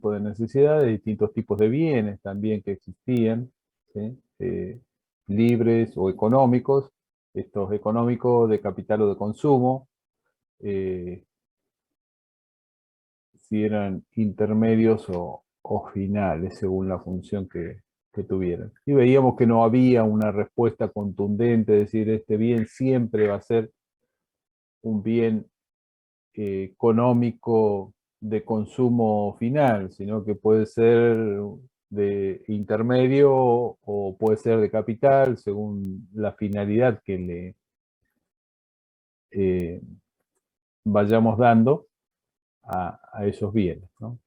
tipos de necesidades, distintos tipos de bienes también que existían, ¿sí? Libres o económicos, estos económicos de capital o de consumo, si eran intermedios o finales, según la función que tuvieran. Y veíamos que no había una respuesta contundente, es decir, este bien siempre va a ser un bien económico de consumo final, sino que puede ser de intermedio o puede ser de capital, según la finalidad que le vayamos dando a esos bienes, ¿no?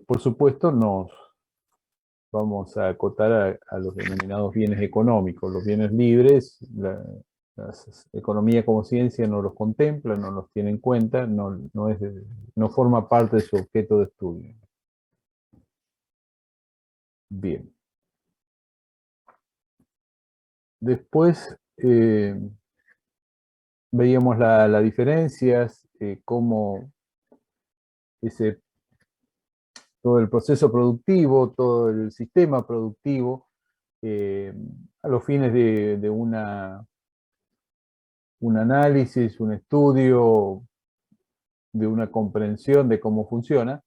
Por supuesto, nos vamos a acotar a los denominados bienes económicos. Los bienes libres, la economía como ciencia no los contempla, no los tiene en cuenta, no forma parte de su objeto de estudio. Bien. Después veíamos las diferencias, cómo todo el proceso productivo, todo el sistema productivo, a los fines de un análisis, un estudio, de una comprensión de cómo funciona,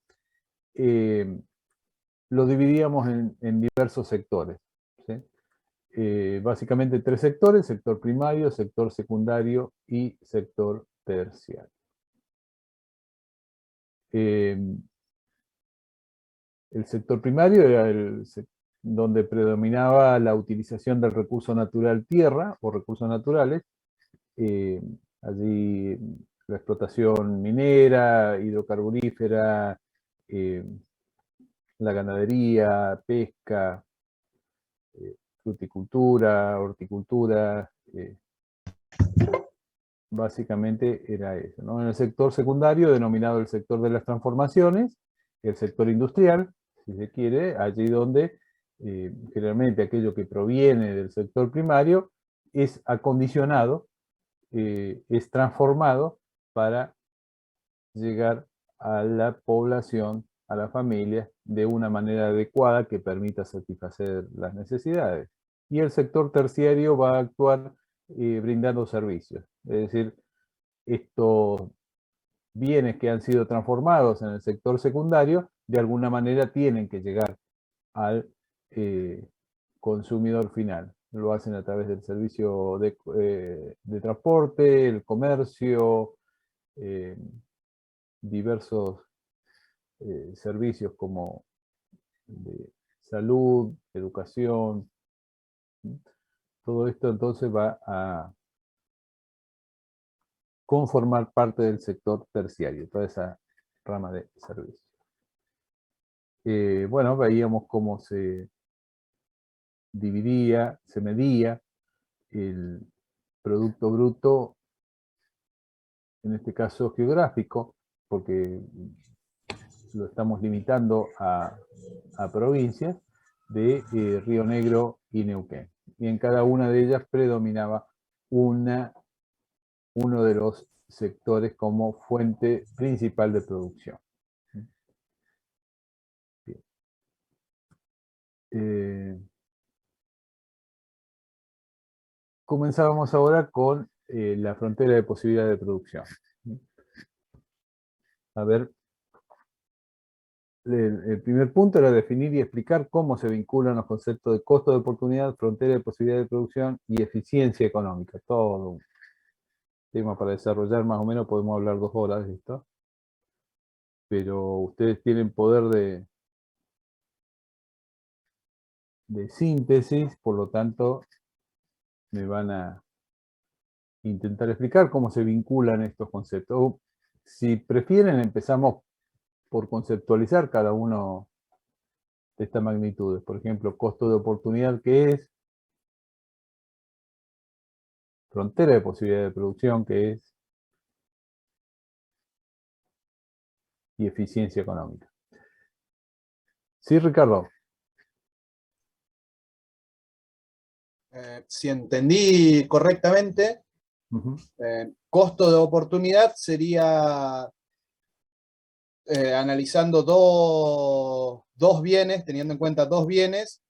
lo dividíamos en diversos sectores, ¿sí? Básicamente 3 sectores: sector primario, sector secundario y sector terciario. El sector primario era donde predominaba la utilización del recurso natural tierra o recursos naturales. Allí la explotación minera, hidrocarburífera, la ganadería, pesca, fruticultura, horticultura, básicamente era eso, ¿no? En el sector secundario, denominado el sector de las transformaciones, el sector industrial, si se quiere, allí donde generalmente aquello que proviene del sector primario es acondicionado, es transformado para llegar a la población, a la familia, de una manera adecuada que permita satisfacer las necesidades. Y el sector terciario va a actuar brindando servicios. Es decir, estos bienes que han sido transformados en el sector secundario, de alguna manera tienen que llegar al consumidor final. Lo hacen a través del servicio de transporte, el comercio, diversos servicios como de salud, educación. Todo esto entonces va a conformar parte del sector terciario, toda esa rama de servicios. Bueno, veíamos cómo se dividía, se medía el Producto Bruto, en este caso geográfico, porque lo estamos limitando a provincias de Río Negro y Neuquén. Y en cada una de ellas predominaba uno de los sectores como fuente principal de producción. Comenzábamos ahora con la frontera de posibilidad de producción. A ver, el primer punto era definir y explicar cómo se vinculan los conceptos de costo de oportunidad, frontera de posibilidad de producción y eficiencia económica. Todo un tema para desarrollar, más o menos podemos hablar 2 horas de esto. Pero ustedes tienen poder de síntesis, por lo tanto, me van a intentar explicar cómo se vinculan estos conceptos. O, si prefieren, empezamos por conceptualizar cada uno de estas magnitudes. Por ejemplo, costo de oportunidad, ¿qué es? Frontera de posibilidad de producción, ¿qué es? Y eficiencia económica. Sí, Ricardo. Si entendí correctamente, Uh-huh. costo de oportunidad sería analizando dos bienes, teniendo en cuenta dos bienes,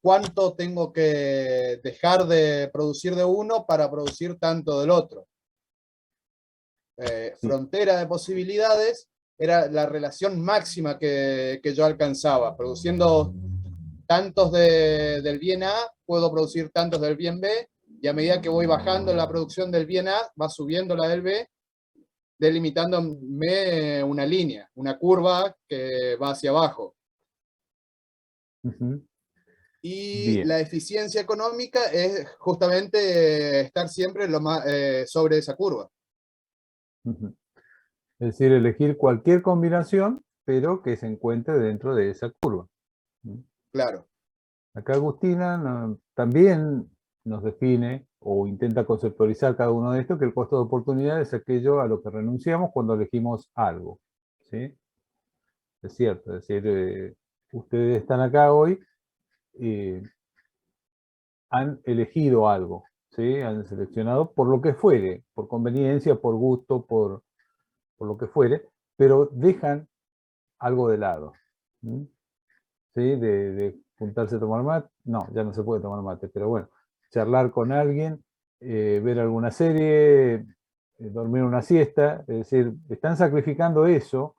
cuánto tengo que dejar de producir de uno para producir tanto del otro. Sí. Frontera de posibilidades era la relación máxima que yo alcanzaba. Produciendo tantos del bien A, puedo producir tantos del bien B, y a medida que voy bajando la producción del bien A, va subiendo la del B, delimitándome una línea, una curva que va hacia abajo. Ujú. Y Bien. la eficiencia económica es justamente estar siempre sobre esa curva. Ujú. Es decir, elegir cualquier combinación, pero que se encuentre dentro de esa curva. Claro. Acá Agustina también nos define o intenta conceptualizar cada uno de estos, que el costo de oportunidad es aquello a lo que renunciamos cuando elegimos algo. ¿Sí? Es cierto, es decir, ustedes están acá hoy, han elegido algo, ¿sí? Han seleccionado por lo que fuere, por conveniencia, por gusto, por lo que fuere, pero dejan algo de lado. ¿Sí? De juntarse a tomar mate, no, ya no se puede tomar mate, pero bueno, charlar con alguien, ver alguna serie, dormir una siesta, es decir, están sacrificando eso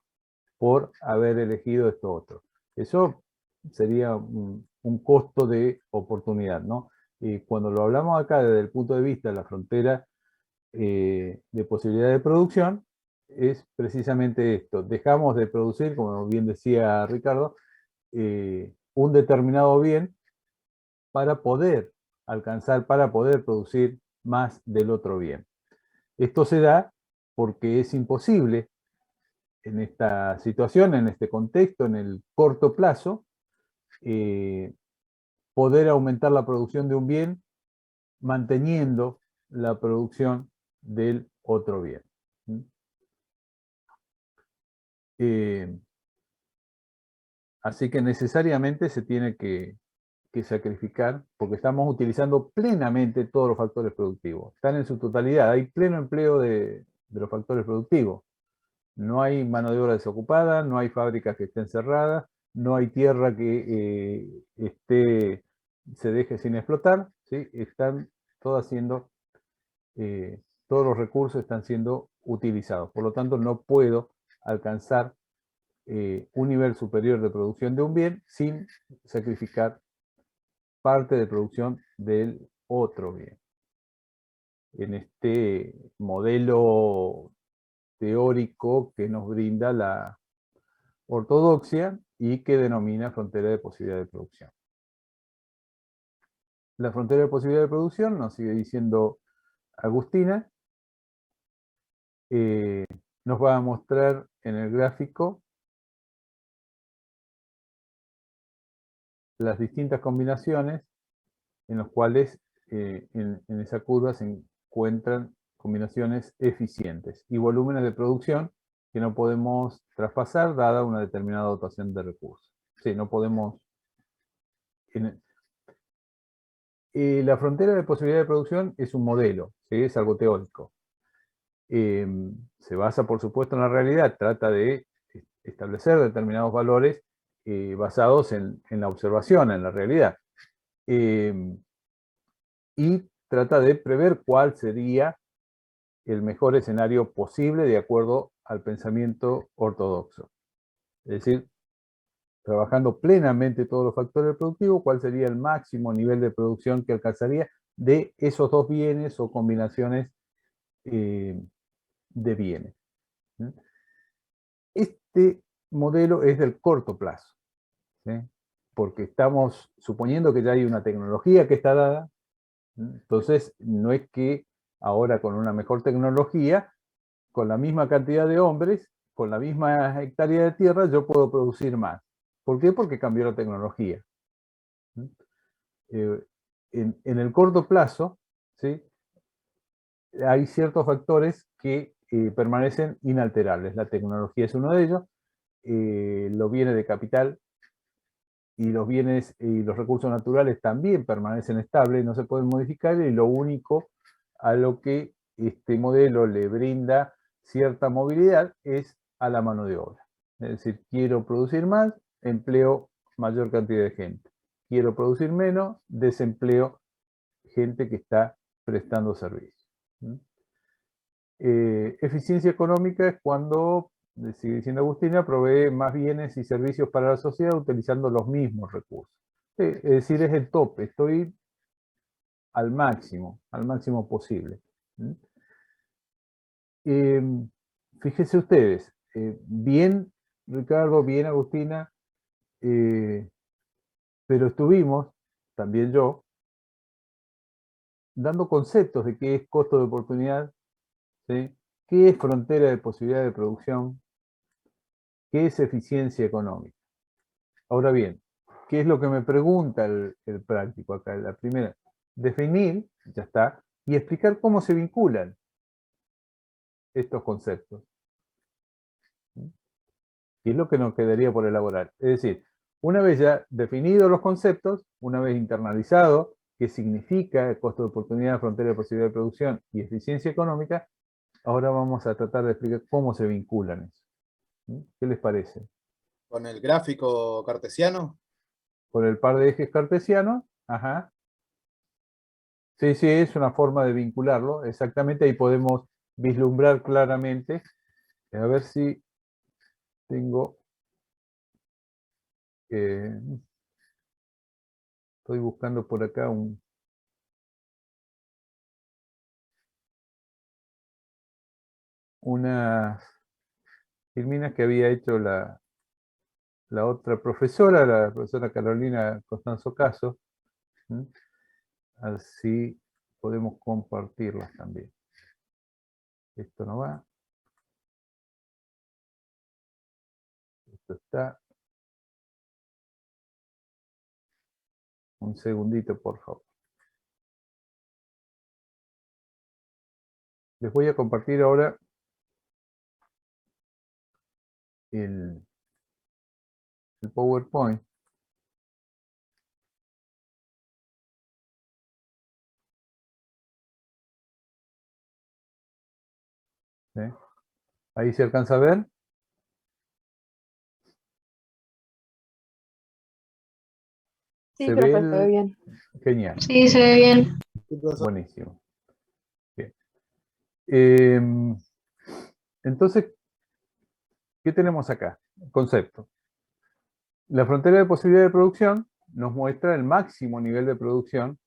por haber elegido esto otro. Eso sería un costo de oportunidad, ¿no? Y cuando lo hablamos acá desde el punto de vista de la frontera de posibilidad de producción, es precisamente esto. Dejamos de producir, como bien decía Ricardo, un determinado bien para poder alcanzar, para poder producir más del otro bien. Esto se da porque es imposible en esta situación, en este contexto, en el corto plazo, poder aumentar la producción de un bien manteniendo la producción del otro bien. Así que necesariamente se tiene que sacrificar, porque estamos utilizando plenamente todos los factores productivos. Están en su totalidad, hay pleno empleo de los factores productivos. No hay mano de obra desocupada, no hay fábricas que estén cerradas, no hay tierra que se deje sin explotar, ¿sí? Están todas siendo, todos los recursos están siendo utilizados. Por lo tanto, no puedo alcanzar un nivel superior de producción de un bien sin sacrificar parte de producción del otro bien. En este modelo teórico que nos brinda la ortodoxia y que denomina frontera de posibilidad de producción. La frontera de posibilidad de producción, nos sigue diciendo Agustina, nos va a mostrar en el gráfico las distintas combinaciones en las cuales en esa curva se encuentran combinaciones eficientes y volúmenes de producción que no podemos traspasar dada una determinada dotación de recursos. Sí, no podemos... la frontera de posibilidad de producción es un modelo, ¿sí? Es algo teórico. Se basa, por supuesto, en la realidad, trata de establecer determinados valores basados en la observación, en la realidad. Y trata de prever cuál sería el mejor escenario posible de acuerdo al pensamiento ortodoxo. Es decir, trabajando plenamente todos los factores productivos, cuál sería el máximo nivel de producción que alcanzaría de esos dos bienes o combinaciones de bienes. Este modelo es del corto plazo, ¿sí? Porque estamos suponiendo que ya hay una tecnología que está dada, entonces no es que ahora con una mejor tecnología, con la misma cantidad de hombres, con la misma hectárea de tierra, yo puedo producir más. ¿Por qué? Porque cambió la tecnología. En el corto plazo, ¿sí? Hay ciertos factores que permanecen inalterables. La tecnología es uno de ellos, los bienes de capital y los bienes y los recursos naturales también permanecen estables, no se pueden modificar, y lo único a lo que este modelo le brinda cierta movilidad es a la mano de obra. Es decir, quiero producir más, empleo mayor cantidad de gente. Quiero producir menos, desempleo gente que está prestando servicios. Eficiencia económica es cuando, sigue diciendo Agustina, provee más bienes y servicios para la sociedad utilizando los mismos recursos. Es decir, es el tope, estoy al máximo posible. Fíjense ustedes, bien Ricardo, bien Agustina, pero estuvimos, también yo, dando conceptos de qué es costo de oportunidad, ¿sí? ¿Qué es frontera de posibilidad de producción? ¿Qué es eficiencia económica? Ahora bien, ¿qué es lo que me pregunta el práctico acá? La primera, definir, ya está, y explicar cómo se vinculan estos conceptos. Y es lo que nos quedaría por elaborar. Es decir, una vez ya definidos los conceptos, una vez internalizado qué significa el costo de oportunidad, frontera de posibilidad de producción y eficiencia económica, ahora vamos a tratar de explicar cómo se vinculan eso. ¿Qué les parece? Con el gráfico cartesiano. Por el par de ejes cartesianos, ajá. Sí, sí, es una forma de vincularlo, exactamente, ahí podemos vislumbrar claramente. A ver si tengo... estoy buscando por acá unas filminas que había hecho la otra profesora, la profesora Carolina Costanzo Caso. Así podemos compartirlas también. Esto no va. Esto está. Un segundito, por favor. Les voy a compartir ahora el PowerPoint. ¿Sí? Ahí se alcanza a ver. Sí, ¿Se profe, ve se ve bien. Genial. Sí, se ve bien. Buenísimo. Bien. Entonces, ¿qué tenemos acá? Concepto. La frontera de posibilidad de producción nos muestra el máximo nivel de producción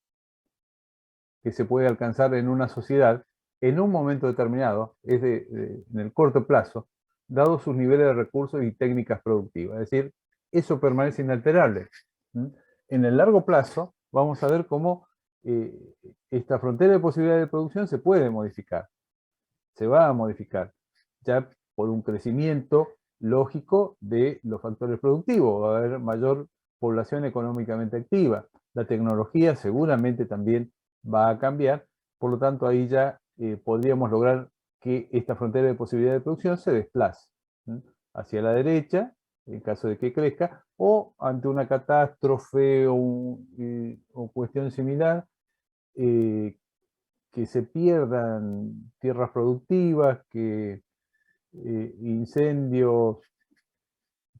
que se puede alcanzar en una sociedad en un momento determinado, en el corto plazo, dado sus niveles de recursos y técnicas productivas. Es decir, eso permanece inalterable. En el largo plazo, vamos a ver cómo esta frontera de posibilidad de producción se puede modificar, se va a modificar, ya por un crecimiento lógico de los factores productivos, va a haber mayor población económicamente activa, la tecnología seguramente también va a cambiar, por lo tanto ahí ya podríamos lograr que esta frontera de posibilidad de producción se desplace hacia la derecha, en caso de que crezca, o ante una catástrofe o cuestión similar, que se pierdan tierras productivas, que incendios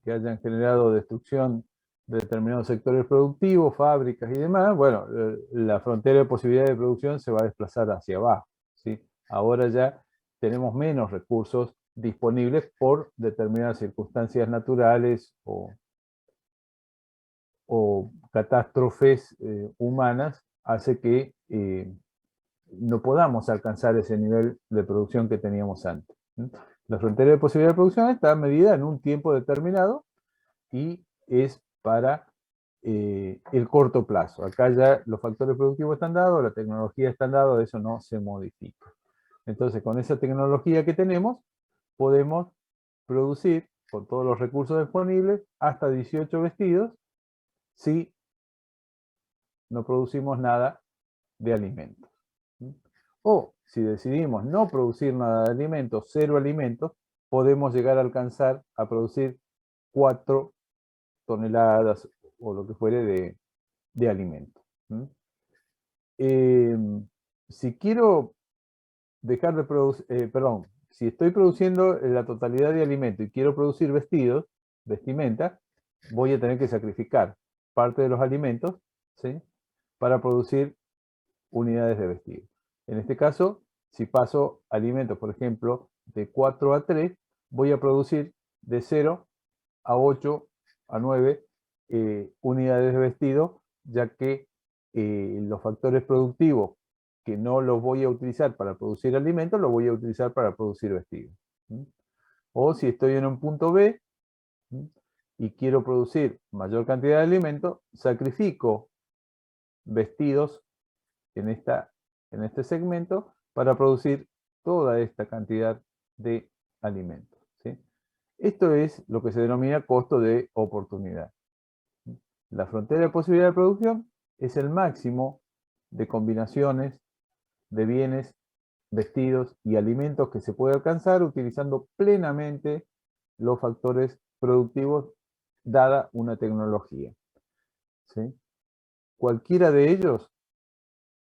que hayan generado destrucción de determinados sectores productivos, fábricas y demás, bueno, la frontera de posibilidad de producción se va a desplazar hacia abajo, ¿sí? Ahora ya tenemos menos recursos disponibles por determinadas circunstancias naturales o catástrofes humanas, hace que no podamos alcanzar ese nivel de producción que teníamos antes. La frontera de posibilidad de producción está medida en un tiempo determinado y es para el corto plazo. Acá ya los factores productivos están dados, la tecnología está dada, eso no se modifica. Entonces, con esa tecnología que tenemos, podemos producir con todos los recursos disponibles hasta 18 vestidos si no producimos nada de alimentos. O si decidimos no producir nada de alimentos, 0 alimentos, podemos llegar a alcanzar a producir 4 toneladas o lo que fuere de alimentos. Si quiero dejar de producir, si estoy produciendo la totalidad de alimento y quiero producir vestidos, vestimenta, voy a tener que sacrificar parte de los alimentos, ¿sí?, para producir unidades de vestido. En este caso, si paso alimentos, por ejemplo, de 4 a 3, voy a producir de 0 a 8 a 9 unidades de vestido, ya que los factores productivos que no los voy a utilizar para producir alimentos, los voy a utilizar para producir vestidos. O si estoy en un punto B y quiero producir mayor cantidad de alimentos, sacrifico vestidos en este segmento para producir toda esta cantidad de alimentos, ¿sí? Esto es lo que se denomina costo de oportunidad. La frontera de posibilidad de producción es el máximo de combinaciones de bienes, vestidos y alimentos que se puede alcanzar utilizando plenamente los factores productivos dada una tecnología, ¿sí? Cualquiera de ellos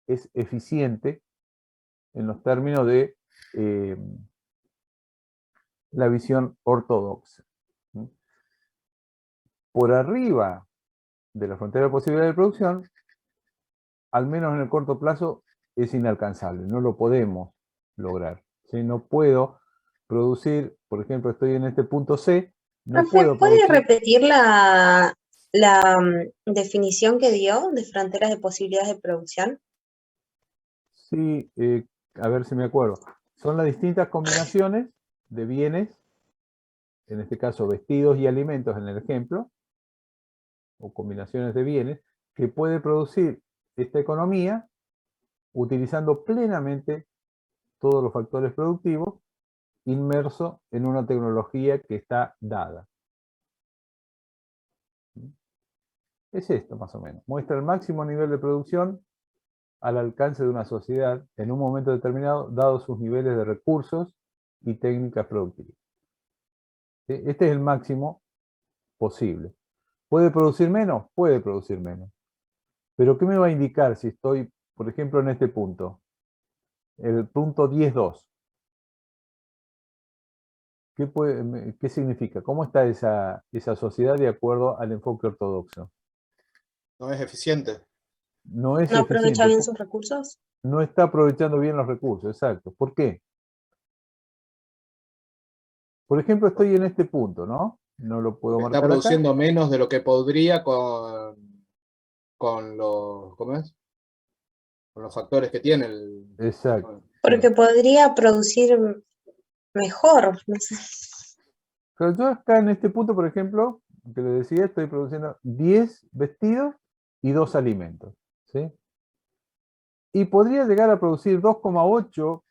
es eficiente en los términos de la visión ortodoxa. Por arriba de la frontera de posibilidad de producción, al menos en el corto plazo, es inalcanzable, no lo podemos lograr, ¿sí? No puedo producir, por ejemplo, estoy en este punto C, no Profe, puedo ¿puede producir... repetir definición que dio de fronteras de posibilidades de producción? Sí, a ver si me acuerdo. Son las distintas combinaciones de bienes, en este caso vestidos y alimentos en el ejemplo, o combinaciones de bienes, que puede producir esta economía utilizando plenamente todos los factores productivos, inmerso en una tecnología que está dada. Es esto más o menos. Muestra el máximo nivel de producción al alcance de una sociedad en un momento determinado, dados sus niveles de recursos y técnicas productivas. Este es el máximo posible. ¿Puede producir menos? Puede producir menos. Pero ¿qué me va a indicar si estoy, por ejemplo, en este punto? El punto 10.2. ¿Qué significa? ¿Cómo está esa sociedad de acuerdo al enfoque ortodoxo? No es eficiente. No es ¿No aprovecha eficiente. bien sus recursos? No está aprovechando bien los recursos, exacto. ¿Por qué? Por ejemplo, estoy en este punto, ¿no? No lo puedo Porque está marcar acá. produciendo menos de lo que podría con los, ¿cómo es? Con los factores que tiene Exacto. Porque podría producir mejor, no sé. Pero yo acá en este punto, por ejemplo, que le decía, estoy produciendo 10 vestidos y 2 alimentos, ¿sí? Y podría llegar a producir 2,8,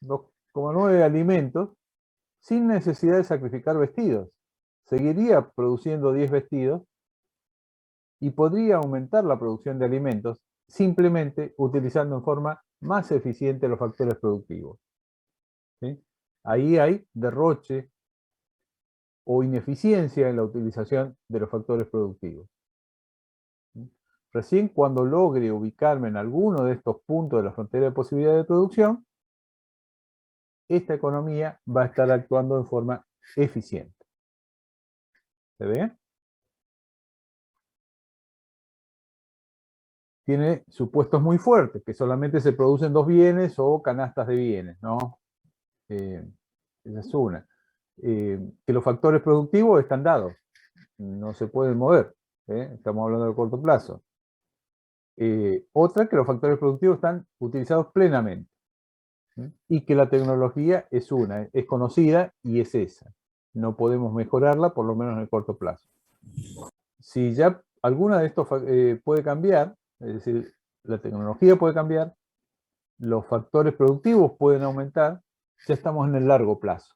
2,9 alimentos sin necesidad de sacrificar vestidos. Seguiría produciendo 10 vestidos y podría aumentar la producción de alimentos simplemente utilizando en forma más eficiente los factores productivos, ¿sí? Ahí hay derroche o ineficiencia en la utilización de los factores productivos. Recién cuando logre ubicarme en alguno de estos puntos de la frontera de posibilidad de producción, esta economía va a estar actuando en forma eficiente. ¿Se ve? Tiene supuestos muy fuertes, que solamente se producen 2 bienes o canastas de bienes, ¿no? Esa es una. Que los factores productivos están dados, no se pueden mover, estamos hablando de corto plazo. Otra, que los factores productivos están utilizados plenamente, y que la tecnología es conocida y es esa. No podemos mejorarla, por lo menos en el corto plazo. Si ya alguna de estos puede cambiar, es decir, la tecnología puede cambiar, los factores productivos pueden aumentar, ya estamos en el largo plazo.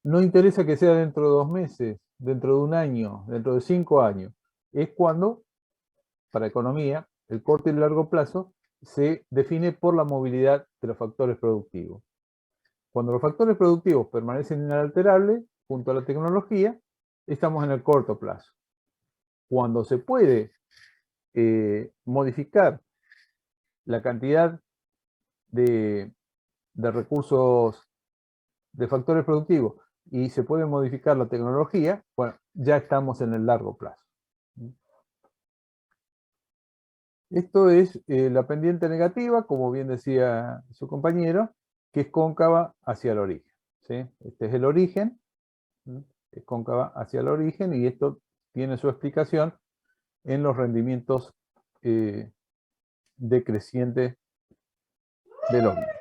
No interesa que sea dentro de 2 meses, dentro de 1 año, dentro de 5 años. Es cuando, para economía, el corto y el largo plazo se define por la movilidad de los factores productivos. Cuando los factores productivos permanecen inalterables junto a la tecnología, estamos en el corto plazo. Cuando se puede modificar la cantidad de de recursos, de factores productivos, y se puede modificar la tecnología, bueno, ya estamos en el largo plazo. Esto es la pendiente negativa, como bien decía su compañero, que es cóncava hacia el origen, ¿sí? Este es el origen, es cóncava hacia el origen, y esto tiene su explicación en los rendimientos decrecientes de los bienes.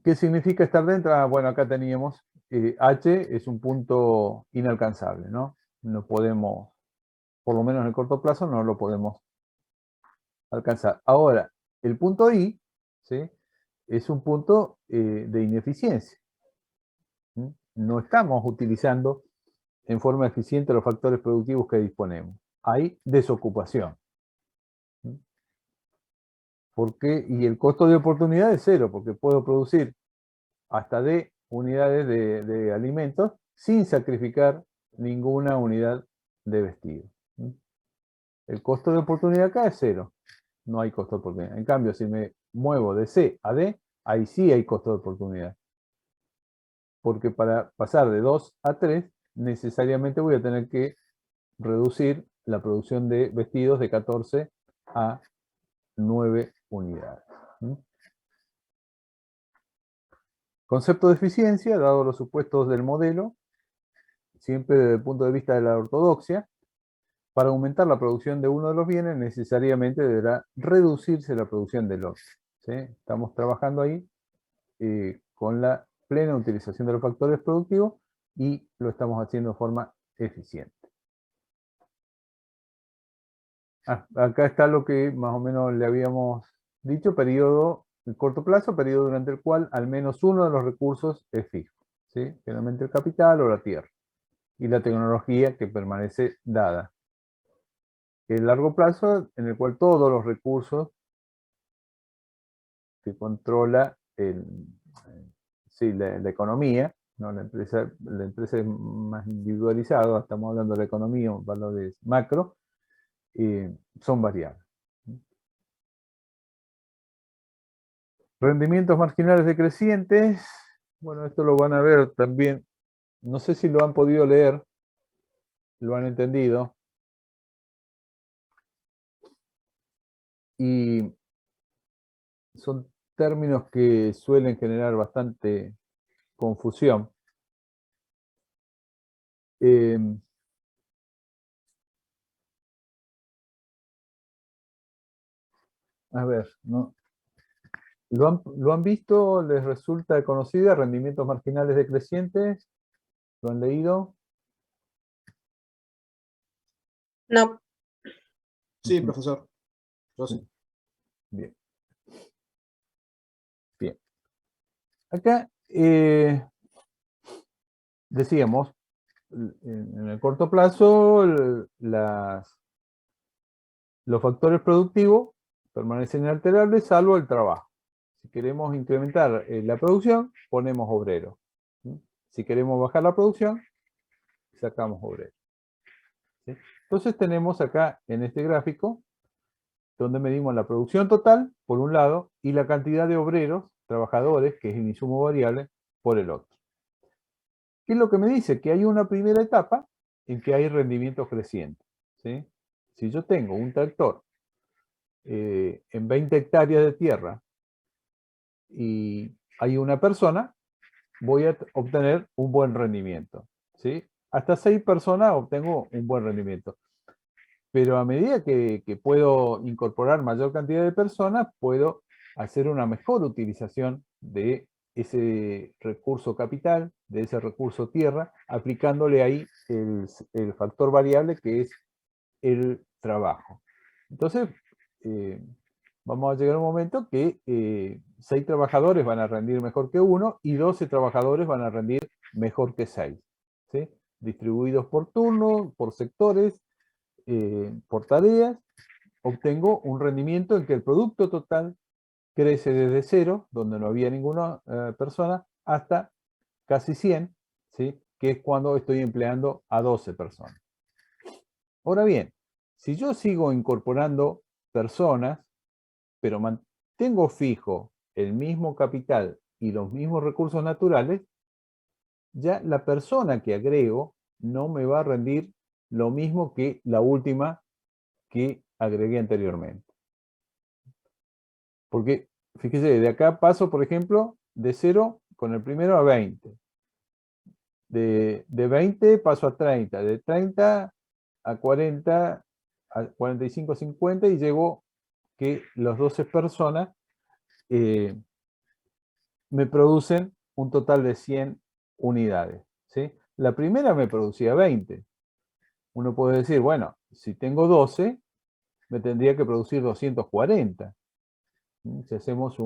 ¿Qué significa estar dentro? Ah, bueno, acá teníamos H es un punto inalcanzable, ¿no? No podemos, por lo menos en el corto plazo, no lo podemos alcanzar. Ahora, el punto I, ¿sí? Es un punto de ineficiencia. No estamos utilizando en forma eficiente los factores productivos que disponemos. Hay desocupación. Y el costo de oportunidad es cero, porque puedo producir hasta D unidades de alimentos sin sacrificar ninguna unidad de vestido. El costo de oportunidad acá es cero. No hay costo de oportunidad. En cambio, si me muevo de C a D, ahí sí hay costo de oportunidad. Porque para pasar de 2 a 3, necesariamente voy a tener que reducir la producción de vestidos de 14 a 9 unidades. Concepto de eficiencia, dado los supuestos del modelo, siempre desde el punto de vista de la ortodoxia, para aumentar la producción de uno de los bienes, necesariamente deberá reducirse la producción del otro. ¿Sí? Estamos trabajando ahí con la plena utilización de los factores productivos y lo estamos haciendo de forma eficiente. Acá está lo que más o menos le habíamos dicho, periodo en corto plazo, periodo durante el cual al menos uno de los recursos es fijo, ¿sí? Generalmente el capital o la tierra, y la tecnología que permanece dada. El largo plazo, en el cual todos los recursos que controla la economía, ¿no? La empresa es más individualizada, estamos hablando de la economía, valores macro, son variables. Rendimientos marginales decrecientes, bueno, esto lo van a ver también, no sé si lo han podido leer, lo han entendido, y son términos que suelen generar bastante confusión. A ver, ¿no? ¿Lo han visto? ¿Les resulta conocida? Rendimientos marginales decrecientes. ¿Lo han leído? No. Sí, profesor. Yo sí. Bien. Bien. Acá decíamos, en el corto plazo, los factores productivos permanecen inalterables salvo el trabajo. Si queremos incrementar la producción, ponemos obreros. Si queremos bajar la producción, sacamos obreros. ¿Sí? Entonces tenemos acá en este gráfico, donde medimos la producción total, por un lado, y la cantidad de obreros, trabajadores, que es el insumo variable, por el otro. ¿Qué es lo que me dice? Que hay una primera etapa en que hay rendimientos crecientes. ¿Sí? Si yo tengo un tractor en 20 hectáreas de tierra y hay una persona, voy a obtener un buen rendimiento. ¿Sí? Hasta 6 personas obtengo un buen rendimiento. Pero a medida que puedo incorporar mayor cantidad de personas, puedo hacer una mejor utilización de ese recurso capital, de ese recurso tierra, aplicándole ahí el factor variable que es el trabajo. Entonces, vamos a llegar a un momento que 6 trabajadores van a rendir mejor que 1 y 12 trabajadores van a rendir mejor que 6. ¿Sí? Distribuidos por turno, por sectores, por tareas, obtengo un rendimiento en que el producto total crece desde 0, donde no había ninguna persona, hasta casi 100, ¿sí? Que es cuando estoy empleando a 12 personas. Ahora bien, si yo sigo incorporando personas, pero tengo fijo el mismo capital y los mismos recursos naturales, ya la persona que agrego no me va a rendir lo mismo que la última que agregué anteriormente. Porque, fíjese, de acá paso, por ejemplo, de 0 con el primero a 20. De 20 paso a 30. De 30 a 40, a 45, 50 y llego que las 12 personas me producen un total de 100 unidades. ¿Sí? La primera me producía 20. Uno puede decir, bueno, si tengo 12, me tendría que producir 240. Si hacemos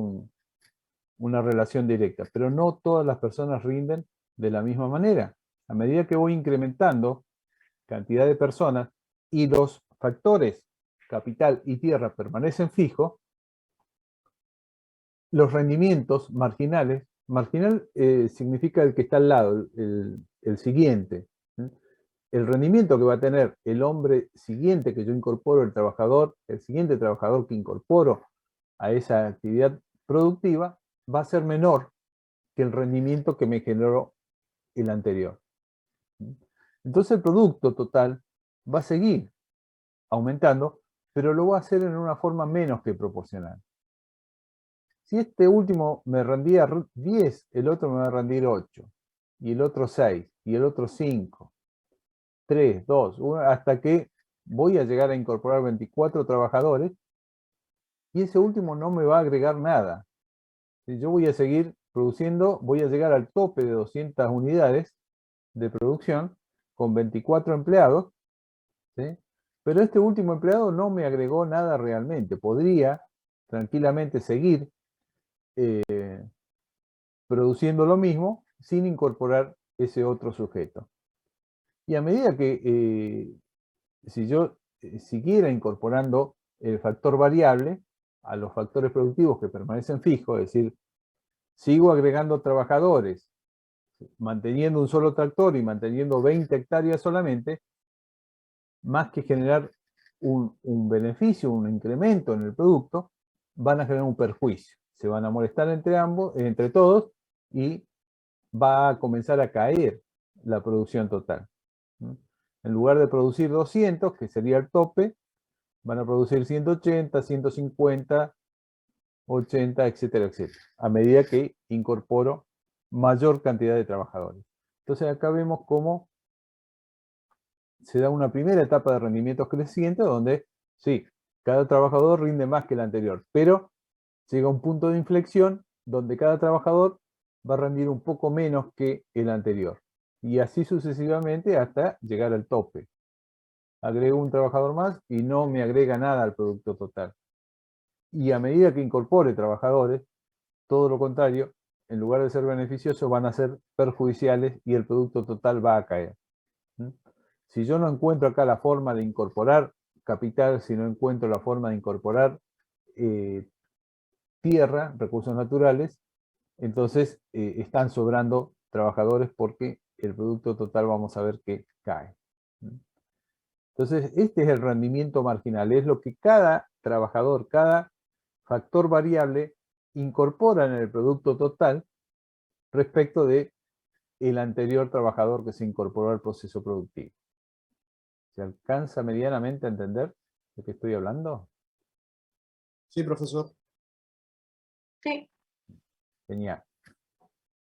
una relación directa. Pero no todas las personas rinden de la misma manera. A medida que voy incrementando cantidad de personas y los factores capital y tierra permanecen fijos, los rendimientos marginales, marginal significa el que está al lado, el siguiente. El rendimiento que va a tener el hombre siguiente que yo incorporo, el siguiente trabajador que incorporo a esa actividad productiva, va a ser menor que el rendimiento que me generó el anterior. Entonces el producto total va a seguir aumentando, pero lo va a hacer en una forma menos que proporcional. Si este último me rendía 10, el otro me va a rendir 8, y el otro 6, y el otro 5, 3, 2, 1, hasta que voy a llegar a incorporar 24 trabajadores, y ese último no me va a agregar nada. Si yo voy a seguir produciendo, voy a llegar al tope de 200 unidades de producción con 24 empleados, ¿sí? Pero este último empleado no me agregó nada realmente. Podría tranquilamente seguir produciendo lo mismo sin incorporar ese otro sujeto. Y a medida que, si yo siguiera incorporando el factor variable a los factores productivos que permanecen fijos, es decir, sigo agregando trabajadores, manteniendo un solo tractor y manteniendo 20 hectáreas solamente, más que generar un beneficio, un incremento en el producto, van a generar un perjuicio. Se van a molestar entre todos, y va a comenzar a caer la producción total. En lugar de producir 200, que sería el tope, van a producir 180, 150, 80, etcétera, etcétera, a medida que incorporo mayor cantidad de trabajadores. Entonces acá vemos cómo se da una primera etapa de rendimientos crecientes donde, sí, cada trabajador rinde más que el anterior, pero llega un punto de inflexión donde cada trabajador va a rendir un poco menos que el anterior. Y así sucesivamente hasta llegar al tope. Agrego un trabajador más y no me agrega nada al producto total. Y a medida que incorpore trabajadores, todo lo contrario, en lugar de ser beneficiosos, van a ser perjudiciales y el producto total va a caer. Si yo no encuentro acá la forma de incorporar capital, si no encuentro la forma de incorporar tierra, recursos naturales, entonces están sobrando trabajadores porque el producto total vamos a ver que cae. Entonces, este es el rendimiento marginal, es lo que cada trabajador, cada factor variable incorpora en el producto total respecto de el anterior trabajador que se incorporó al proceso productivo. ¿Se alcanza medianamente a entender de qué estoy hablando? Sí, profesor. Sí. Genial.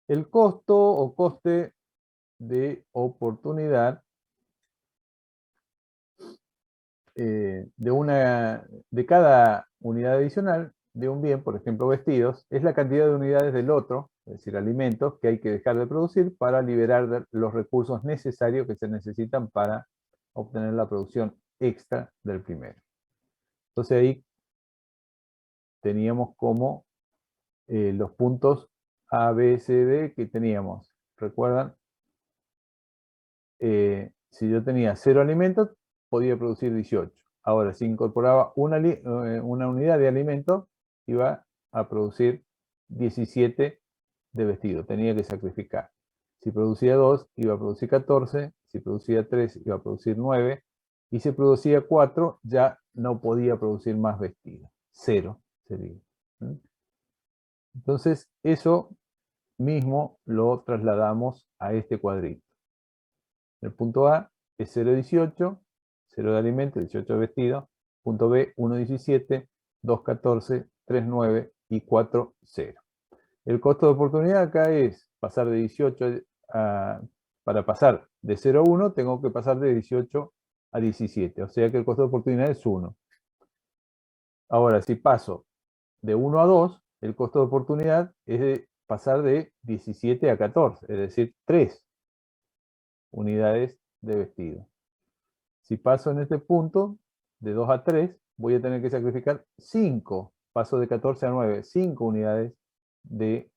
El costo o coste de oportunidad de cada unidad adicional de un bien, por ejemplo vestidos, es la cantidad de unidades del otro, es decir, alimentos, que hay que dejar de producir para liberar los recursos necesarios que se necesitan para obtener la producción extra del primero. Entonces ahí teníamos como los puntos A, B, C, D que teníamos. ¿Recuerdan? Si yo tenía 0 alimentos, podía producir 18. Ahora, si incorporaba una unidad de alimento, iba a producir 17 de vestido. Tenía que sacrificar. Si producía 2, iba a producir 14. Si producía 3, iba a producir 9. Y si producía 4, ya no podía producir más vestido. 0 sería. ¿Mm? Entonces, eso mismo lo trasladamos a este cuadrito. El punto A es 0,18, 0 de alimento, 18 de vestido. Punto B, 1,17, 2,14, 3,9 y 4,0. El costo de oportunidad acá es pasar de 18 a... Para pasar de 0 a 1, tengo que pasar de 18 a 17. O sea que el costo de oportunidad es 1. Ahora, si paso de 1 a 2, el costo de oportunidad es de pasar de 17 a 14, es decir, 3 unidades de vestido. Si paso en este punto, de 2 a 3, voy a tener que sacrificar 5, paso de 14 a 9, 5 unidades del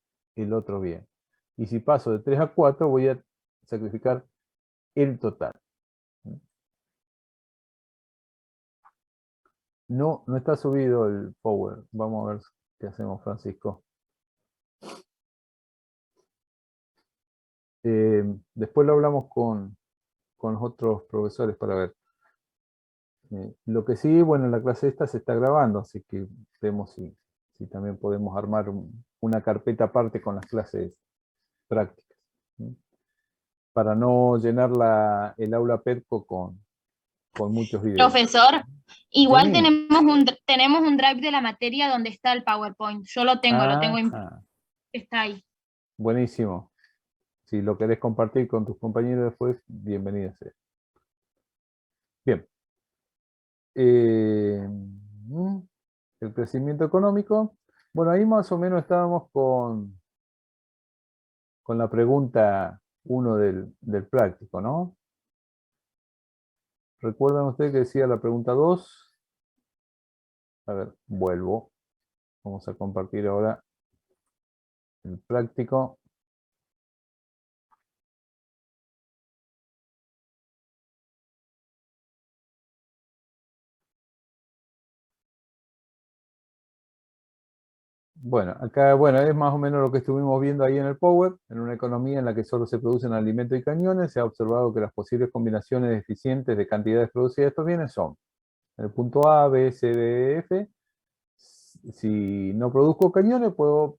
otro bien. Y si paso de 3 a 4, voy a sacrificar el total. No está subido el power. Vamos a ver qué hacemos, Francisco. Después lo hablamos con los otros profesores para ver. Lo que sí, bueno, la clase esta se está grabando, así que vemos si también podemos armar una carpeta aparte con las clases prácticas, ¿sí? Para no llenar el aula PERCO con muchos videos. Profesor, igual Sí. tenemos un drive de la materia donde está el PowerPoint. Yo lo tengo está ahí. Buenísimo. Si lo querés compartir con tus compañeros después, bienvenido sea. Bien. El crecimiento económico. Bueno, ahí más o menos estábamos con la pregunta 1 del práctico, ¿no? ¿Recuerdan ustedes que decía la pregunta 2? A ver, vuelvo. Vamos a compartir ahora el práctico. Bueno, acá es más o menos lo que estuvimos viendo ahí en el Power. En una economía en la que solo se producen alimentos y cañones, se ha observado que las posibles combinaciones eficientes de cantidades producidas de estos bienes son el punto A, B, C, D, E, F. Si no produzco cañones, puedo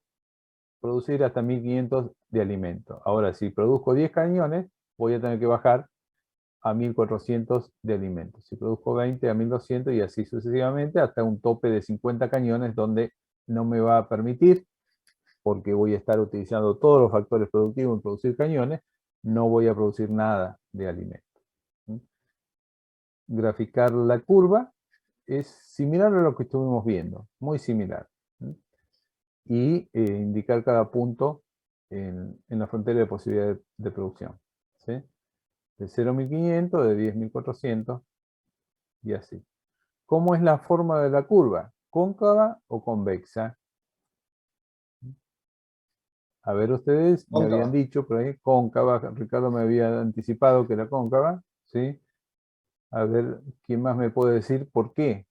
producir hasta 1500 de alimento. Ahora, si produzco 10 cañones, voy a tener que bajar a 1400 de alimentos. Si produzco 20, a 1200 y así sucesivamente, hasta un tope de 50 cañones donde no me va a permitir, porque voy a estar utilizando todos los factores productivos en producir cañones, no voy a producir nada de alimento. Graficar la curva es similar a lo que estuvimos viendo, muy similar. Y indicar cada punto en la frontera de posibilidad de producción. ¿Sí? De 0,1500, de 10,400 y así. ¿Cómo es la forma de la curva? ¿Cóncava o convexa? A ver, ustedes me habían dicho por ahí, cóncava. Ricardo me había anticipado que era cóncava, ¿sí? A ver, ¿quién más me puede decir por qué?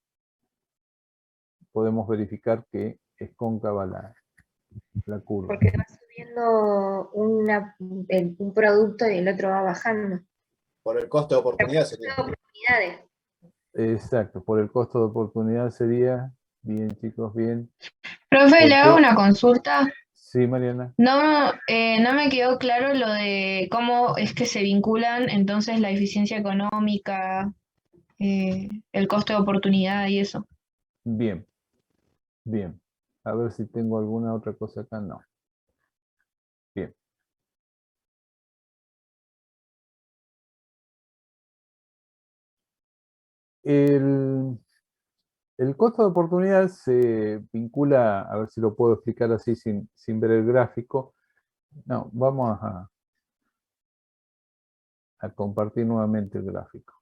Podemos verificar que es cóncava la curva. Porque va subiendo un producto y el otro va bajando. Por el costo de oportunidad sería. Oportunidades. Exacto, por el costo de oportunidad sería, bien chicos, bien. Profe, ¿Por le hago qué? una consulta. Sí, Mariana. No me quedó claro lo de cómo es que se vinculan entonces la eficiencia económica, el costo de oportunidad y eso. Bien, bien. A ver si tengo alguna otra cosa acá. No. Bien. El costo de oportunidad se vincula, a ver si lo puedo explicar así sin ver el gráfico. No, vamos a compartir nuevamente el gráfico.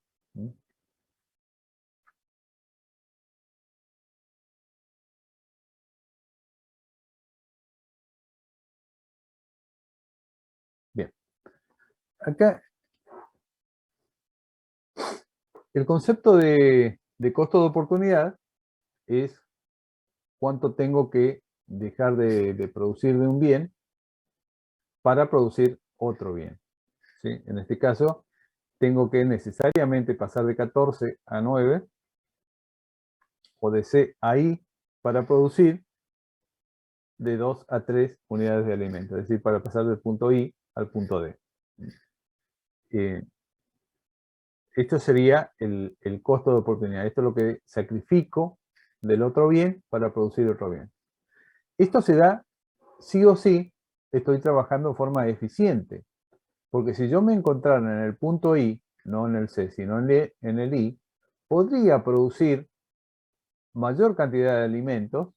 Bien. Acá, el concepto de costo de oportunidad es cuánto tengo que dejar de producir de un bien para producir otro bien. ¿Sí? En este caso, tengo que necesariamente pasar de 14 a 9 o de C a I para producir de 2 a 3 unidades de alimento, es decir, para pasar del punto I al punto D. Esto sería el costo de oportunidad. Esto es lo que sacrifico del otro bien para producir otro bien. Esto se da sí o sí, estoy trabajando en forma eficiente. Porque si yo me encontrara en el punto I, no en el C, sino en el I, podría producir mayor cantidad de alimentos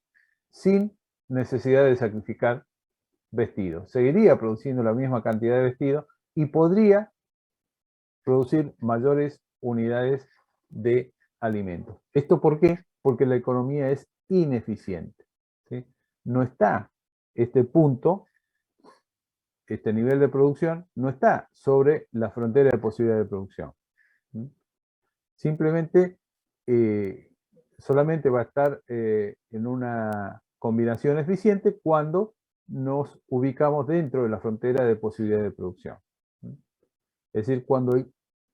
sin necesidad de sacrificar vestidos. Seguiría produciendo la misma cantidad de vestidos y podría producir mayores unidades de alimentos. ¿Esto por qué? Porque la economía es ineficiente, ¿sí? No está este punto, este nivel de producción, no está sobre la frontera de posibilidad de producción. Simplemente, solamente va a estar en una combinación eficiente cuando nos ubicamos dentro de la frontera de posibilidad de producción. Es decir, cuando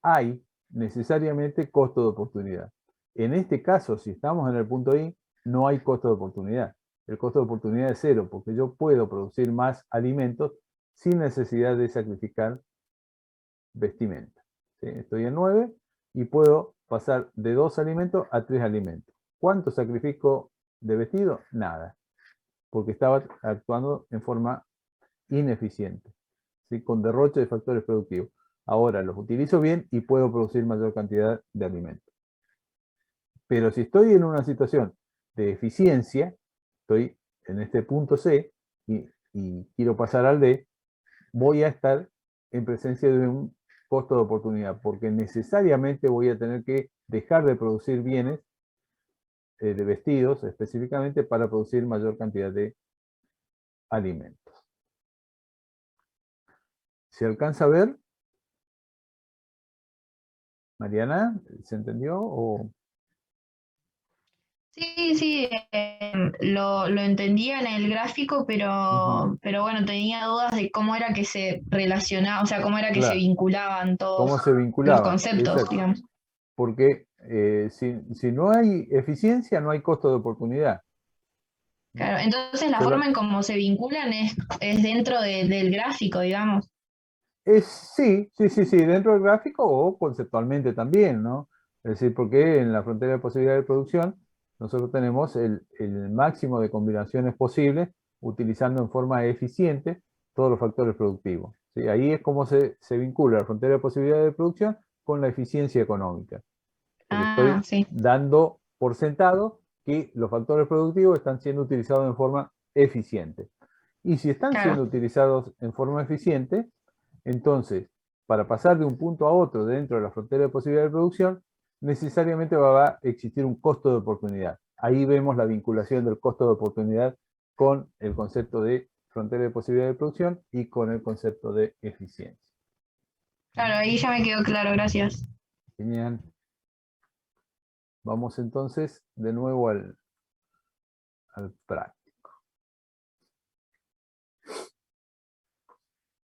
hay necesariamente costo de oportunidad. En este caso, si estamos en el punto I, no hay costo de oportunidad. El costo de oportunidad es cero, porque yo puedo producir más alimentos sin necesidad de sacrificar vestimenta. ¿Sí? Estoy en 9 y puedo pasar de 2 alimentos a 3 alimentos. ¿Cuánto sacrifico de vestido? Nada, porque estaba actuando en forma ineficiente, ¿sí? Con derroche de factores productivos. Ahora los utilizo bien y puedo producir mayor cantidad de alimentos. Pero si estoy en una situación de eficiencia, estoy en este punto C y quiero pasar al D, voy a estar en presencia de un costo de oportunidad, porque necesariamente voy a tener que dejar de producir bienes, de vestidos específicamente, para producir mayor cantidad de alimentos. ¿Se alcanza a ver? Mariana, ¿se entendió? ¿O? Sí, sí, lo entendía en el gráfico, pero bueno, tenía dudas de cómo era que se relacionaba, o sea, cómo era que se Claro, vinculaban todos ¿cómo se los vinculaban? conceptos, Exacto. digamos. Porque si no hay eficiencia, no hay costo de oportunidad. Claro, entonces la Solo- forma en cómo se vinculan es dentro del gráfico, digamos. sí, dentro del gráfico o conceptualmente también, ¿no? Es decir, porque en la frontera de posibilidad de producción nosotros tenemos el máximo de combinaciones posibles utilizando en forma eficiente todos los factores productivos, ¿sí? Ahí es como se vincula la frontera de posibilidad de producción con la eficiencia económica. Porque Ah, estoy sí, dando por sentado que los factores productivos están siendo utilizados en forma eficiente. Y si están claro. siendo utilizados en forma eficiente, entonces, para pasar de un punto a otro dentro de la frontera de posibilidad de producción, necesariamente va a existir un costo de oportunidad. Ahí vemos la vinculación del costo de oportunidad con el concepto de frontera de posibilidad de producción y con el concepto de eficiencia. Claro, ahí ya me quedó claro, gracias. Genial. Vamos entonces de nuevo al práctico.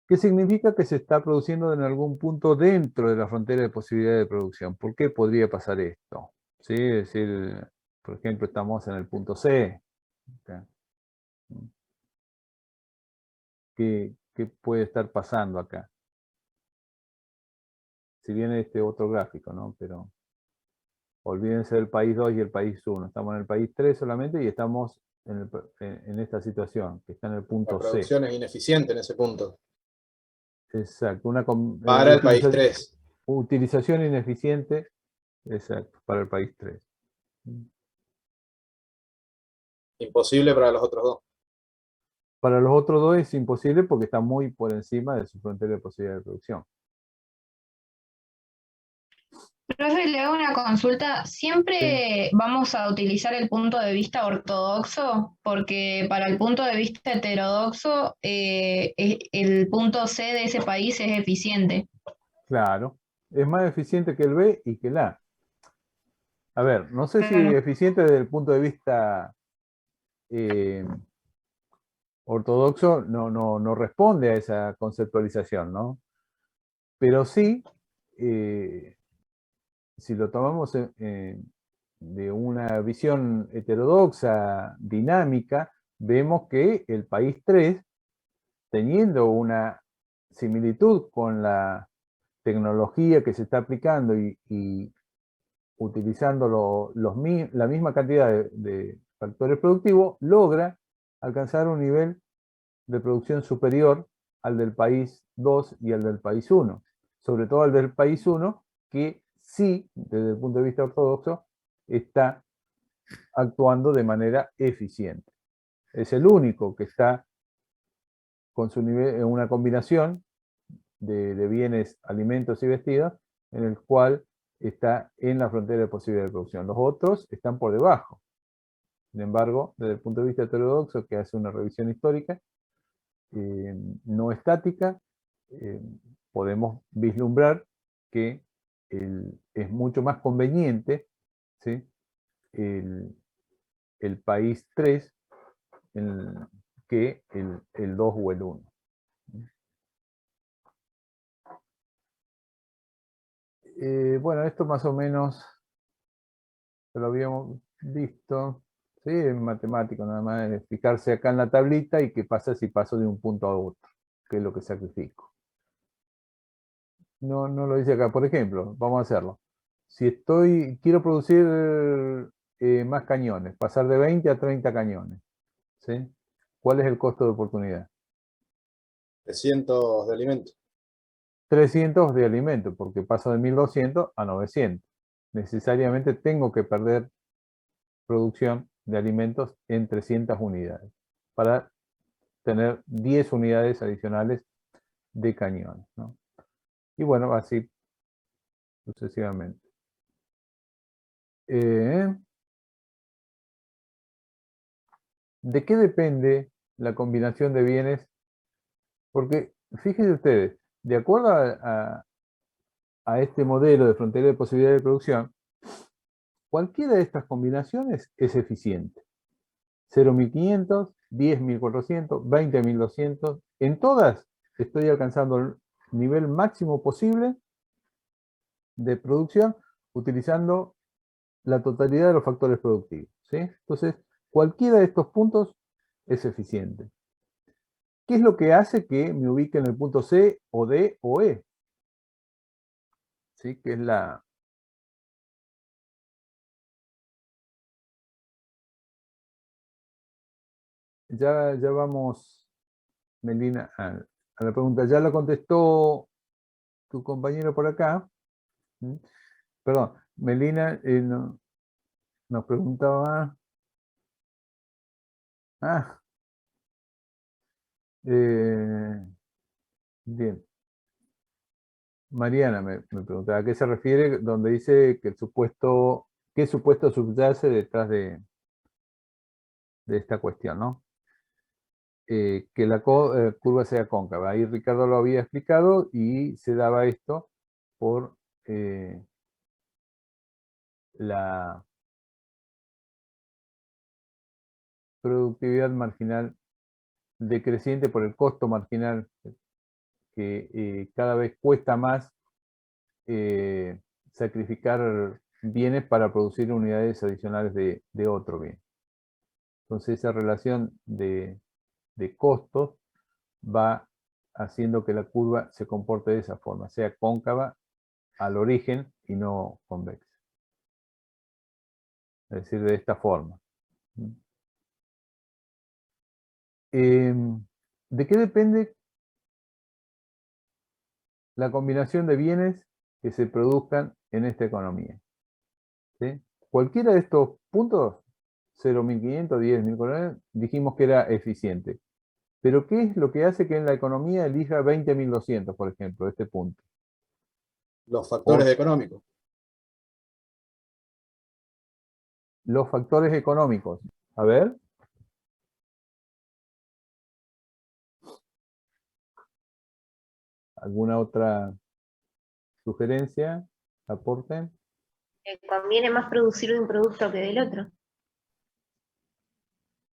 ¿Qué significa que se está produciendo en algún punto dentro de la frontera de posibilidad de producción? ¿Por qué podría pasar esto? ¿Sí? Es decir, por ejemplo, estamos en el punto C. ¿Qué puede estar pasando acá? Si viene este otro gráfico, ¿no? Pero olvídense del país 2 y el país 1. Estamos en el país 3 solamente y estamos en esta situación, que está en el La punto C. producción es ineficiente en ese punto. Exacto. Para el país 3. Utilización ineficiente, exacto, para el país 3. Imposible para los otros dos. Para los otros dos es imposible porque está muy por encima de su frontera de posibilidad de producción. Profe, le hago una consulta. ¿Sí? ¿Siempre vamos a utilizar el punto de vista ortodoxo? Porque para el punto de vista heterodoxo, el punto C de ese país es eficiente. Claro. Es más eficiente que el B y que el A. A ver, no sé si Claro. eficiente desde el punto de vista eh, ortodoxo no responde a esa conceptualización, ¿no? Pero sí, si lo tomamos de una visión heterodoxa, dinámica, vemos que el país 3, teniendo una similitud con la tecnología que se está aplicando y utilizando la misma cantidad de factores productivos, logra alcanzar un nivel de producción superior al del país 2 y al del país 1. Sobre todo al del país 1, que sí, desde el punto de vista ortodoxo, está actuando de manera eficiente. Es el único que está con su nivel en una combinación de bienes, alimentos y vestidos, en el cual está en la frontera de posibilidad de producción. Los otros están por debajo. Sin embargo, desde el punto de vista heterodoxo, que hace una revisión histórica, no estática, podemos vislumbrar que es mucho más conveniente, ¿sí?, el país 3 que el 2 o el 1. Bueno, esto más o menos lo habíamos visto, ¿sí? En matemático, nada más es fijarse acá en la tablita y qué pasa si paso de un punto a otro, qué es lo que sacrifico. No lo dice acá. Por ejemplo, vamos a hacerlo. Si quiero producir más cañones, pasar de 20 a 30 cañones, ¿sí? ¿Cuál es el costo de oportunidad? 300 de alimento. 300 de alimento, porque paso de 1200 a 900. Necesariamente tengo que perder producción de alimentos en 300 unidades para tener 10 unidades adicionales de cañones, ¿no? Y bueno, así sucesivamente. ¿De qué depende la combinación de bienes? Porque fíjense ustedes, de acuerdo a este modelo de frontera de posibilidad de producción, cualquiera de estas combinaciones es eficiente. 0.500, 10.400, 20.200. En todas estoy alcanzando el nivel máximo posible de producción utilizando la totalidad de los factores productivos, ¿sí? Entonces, cualquiera de estos puntos es eficiente. ¿Qué es lo que hace que me ubique en el punto C o D o E? ¿Sí? Que es la... Ya vamos, Melina, a la pregunta. Ya la contestó tu compañero por acá. ¿Mm? Perdón, Melina nos preguntaba... bien. Mariana me preguntaba a qué se refiere donde dice que qué supuesto subyace detrás de esta cuestión, ¿no? Que la curva sea cóncava. Ahí Ricardo lo había explicado y se daba esto por la productividad marginal decreciente, por el costo marginal que cada vez cuesta más sacrificar bienes para producir unidades adicionales de otro bien. Entonces esa relación de costos va haciendo que la curva se comporte de esa forma, sea cóncava al origen y no convexa. Es decir, de esta forma. ¿De qué depende la combinación de bienes que se produzcan en esta economía? ¿Sí? Cualquiera de estos puntos, 0.500, 10.000, dijimos que era eficiente. Pero ¿qué es lo que hace que en la economía elija 20.200, por ejemplo, este punto? Los factores económicos. Los factores económicos. A ver. ¿Alguna otra sugerencia? ¿Aporte? Conviene más producir de un producto que del otro.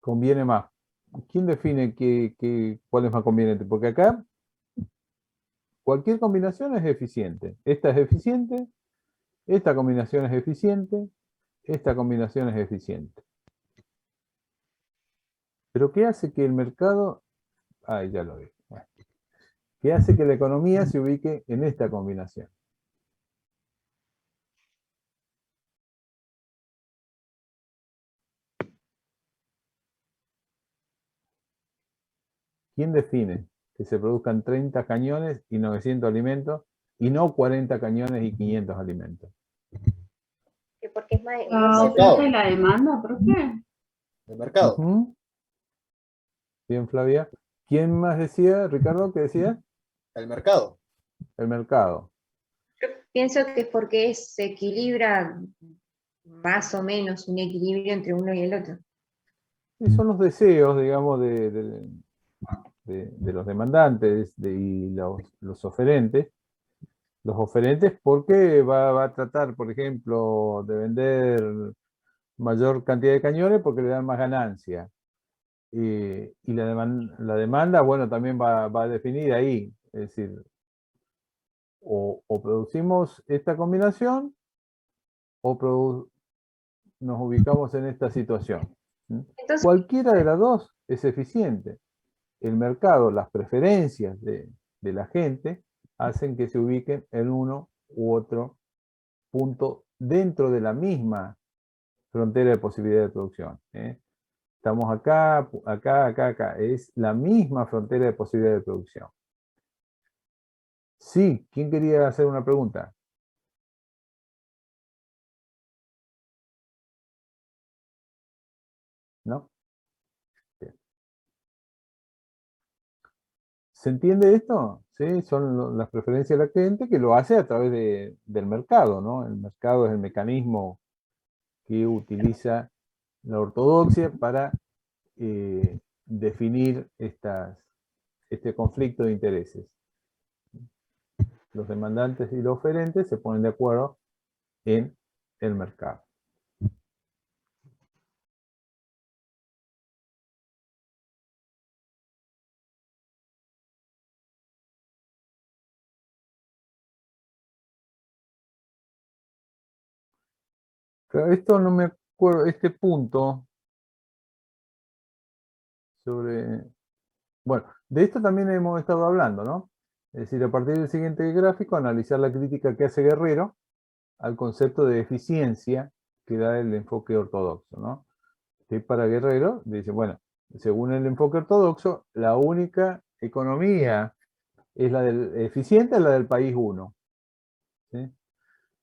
Conviene más. ¿Quién define cuál es más conveniente? Porque acá cualquier combinación es eficiente. Esta es eficiente, esta combinación es eficiente, esta combinación es eficiente. Pero ¿qué hace que el mercado... ya lo vi. Bueno. ¿Qué hace que la economía se ubique en esta combinación? ¿Quién define que se produzcan 30 cañones y 900 alimentos y no 40 cañones y 500 alimentos? Porque es más, Mercado. La demanda, profe. El mercado. Ujú. Bien, Flavia. ¿Quién más decía, Ricardo, qué decía? El mercado. El mercado. yo pienso que es porque se equilibra más o menos un equilibrio entre uno y el otro. Y son los deseos, digamos, de los demandantes y los oferentes. Los oferentes porque va a tratar, por ejemplo, de vender mayor cantidad de cañones porque le dan más ganancia. Y la demanda, bueno, también va a definir ahí. Es decir, o producimos esta combinación o nos ubicamos en esta situación. Entonces, Cualquiera de las dos es eficiente. El mercado, las preferencias de la gente hacen que se ubiquen en uno u otro punto dentro de la misma frontera de posibilidad de producción. Estamos acá, acá, acá, acá. Es la misma frontera de posibilidad de producción. Sí, ¿quién quería hacer una pregunta? ¿No? Bien. ¿Se entiende esto? ¿Sí? Son las preferencias de la gente que lo hace a través del mercado, ¿no? El mercado es el mecanismo que utiliza la ortodoxia para definir este conflicto de intereses. Los demandantes y los oferentes se ponen de acuerdo en el mercado. Pero esto no me acuerdo, este punto sobre... Bueno, de esto también hemos estado hablando, ¿no? Es decir, a partir del siguiente gráfico, analizar la crítica que hace Guerrero al concepto de eficiencia que da el enfoque ortodoxo, ¿no? Que para Guerrero dice, bueno, según el enfoque ortodoxo, la única economía es la del eficiente, es la del país 1. ¿Sí?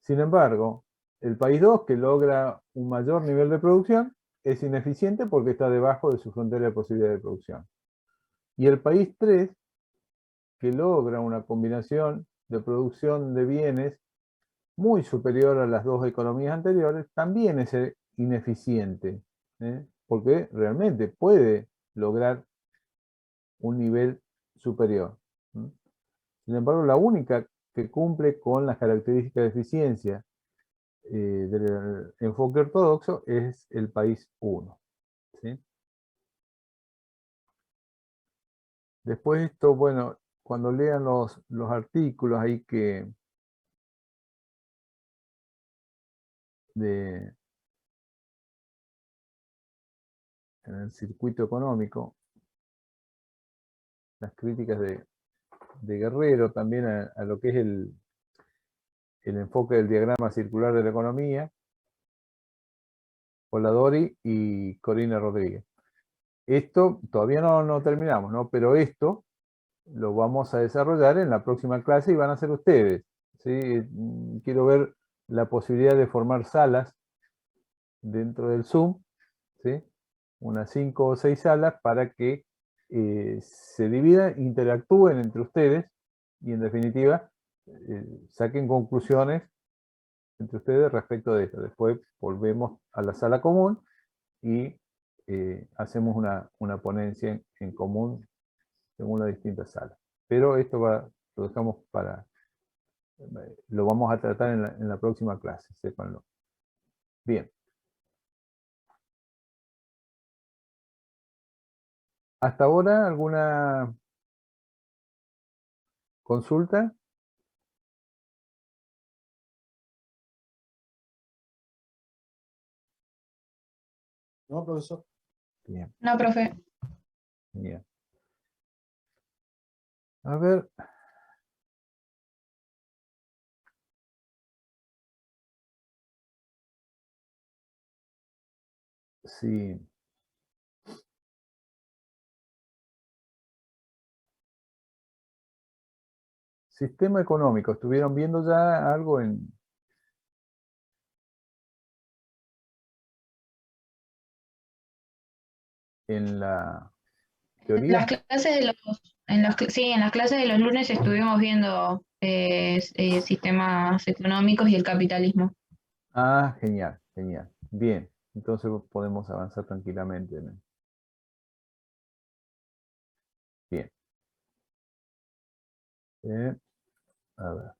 Sin embargo, el país 2, que logra un mayor nivel de producción, es ineficiente porque está debajo de su frontera de posibilidad de producción. Y el país 3, que logra una combinación de producción de bienes muy superior a las dos economías anteriores, también es ineficiente, porque realmente puede lograr un nivel superior. Sin embargo, la única que cumple con las características de eficiencia del enfoque ortodoxo es el país 1. ¿Sí? Después esto, bueno, cuando lean los artículos ahí en el circuito económico, las críticas de Guerrero también a lo que es el enfoque del diagrama circular de la economía, Poladori y Corina Rodríguez. Esto todavía no terminamos, ¿no? Pero esto lo vamos a desarrollar en la próxima clase y van a ser ustedes. ¿Sí? Quiero ver la posibilidad de formar salas dentro del Zoom, ¿sí? Unas 5 o 6 salas para que se dividan, interactúen entre ustedes y en definitiva saquen conclusiones entre ustedes respecto de esto. Después volvemos a la sala común y hacemos una ponencia en común según las distintas salas. Pero esto lo dejamos lo vamos a tratar en la próxima clase, sépanlo. Bien. ¿Hasta ahora alguna consulta? ¿No, profesor? Bien. No, profe. Genial. A ver. Sí. Sistema económico. ¿Estuvieron viendo ya algo en la En las teoría? clases de en las clases de los lunes estuvimos viendo sistemas económicos y el capitalismo. Ah, genial, genial. Bien, entonces podemos avanzar tranquilamente. Bien. A ver.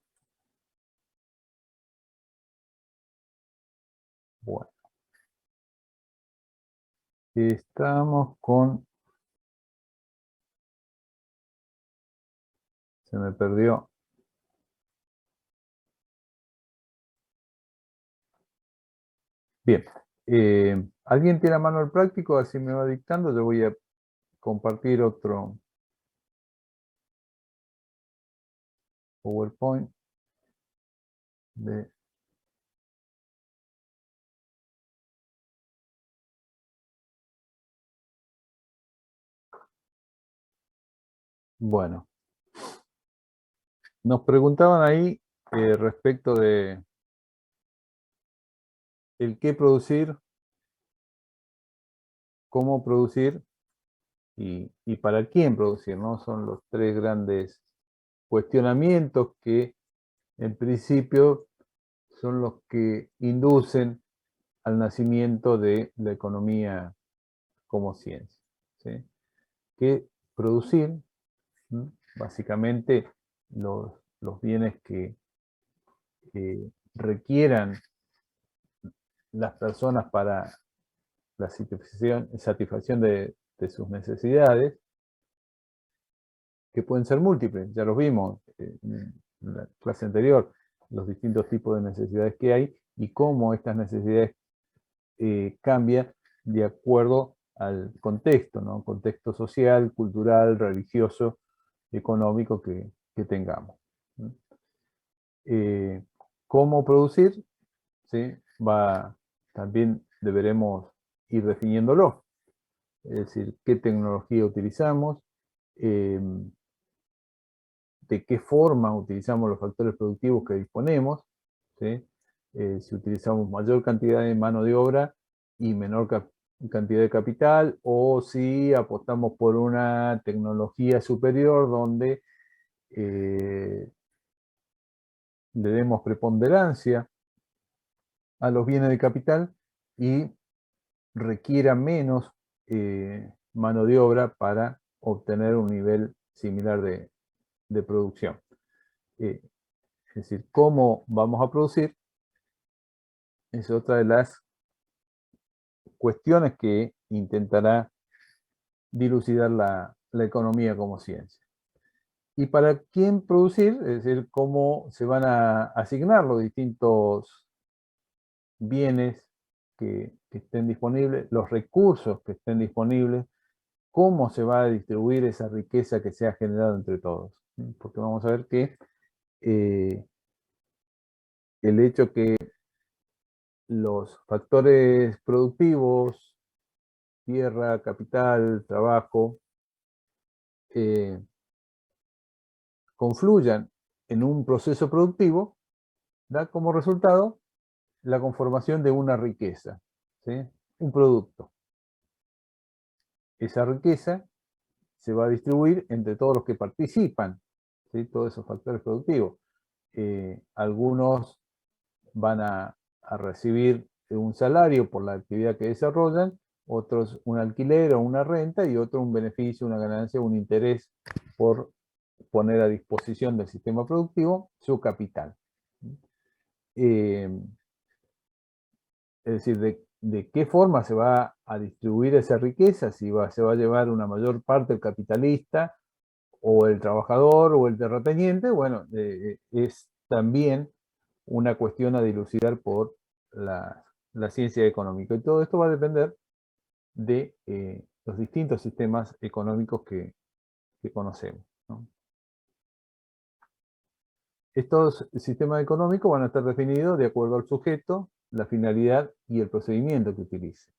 Bueno. Estamos con... Se me perdió. Bien. ¿Alguien tiene a mano el práctico? Así me va dictando. Yo voy a compartir otro PowerPoint de... Bueno, nos preguntaban ahí respecto de el qué producir, cómo producir y para quién producir, ¿no? Son los tres grandes cuestionamientos que en principio son los que inducen al nacimiento de la economía como ciencia, ¿sí? Que producir, ¿sí? Básicamente los bienes que requieran las personas para la satisfacción de sus necesidades, que pueden ser múltiples, ya los vimos en la clase anterior, los distintos tipos de necesidades que hay y cómo estas necesidades cambian de acuerdo al contexto, ¿no? Contexto social, cultural, religioso, económico que tengamos. ¿Cómo producir? ¿Sí? También deberemos ir definiéndolo, es decir, qué tecnología utilizamos, de qué forma utilizamos los factores productivos que disponemos, ¿sí? Si utilizamos mayor cantidad de mano de obra y menor cantidad de capital, o si apostamos por una tecnología superior donde le demos preponderancia a los bienes de capital y requiera menos mano de obra para obtener un nivel similar de producción. Es decir, cómo vamos a producir es otra de las cuestiones que intentará dilucidar la economía como ciencia. Y para quién producir, es decir, cómo se van a asignar los distintos bienes que estén disponibles, los recursos que estén disponibles, cómo se va a distribuir esa riqueza que se ha generado entre todos. Porque vamos a ver que el hecho que los factores productivos, tierra, capital, trabajo, confluyan en un proceso productivo, da como resultado la conformación de una riqueza, ¿sí? Un producto. Esa riqueza se va a distribuir entre todos los que participan, ¿sí? Todos esos factores productivos. Algunos van a recibir un salario por la actividad que desarrollan, otros un alquiler o una renta y otros un beneficio, una ganancia, un interés por poner a disposición del sistema productivo su capital. Es decir, de qué forma se va a distribuir esa riqueza, si se va a llevar una mayor parte el capitalista o el trabajador o el terrateniente, bueno, es también una cuestión a dilucidar por la ciencia económica. Y todo esto va a depender de los distintos sistemas económicos que conocemos, ¿no? Estos sistemas económicos van a estar definidos de acuerdo al sujeto, la finalidad y el procedimiento que utilice.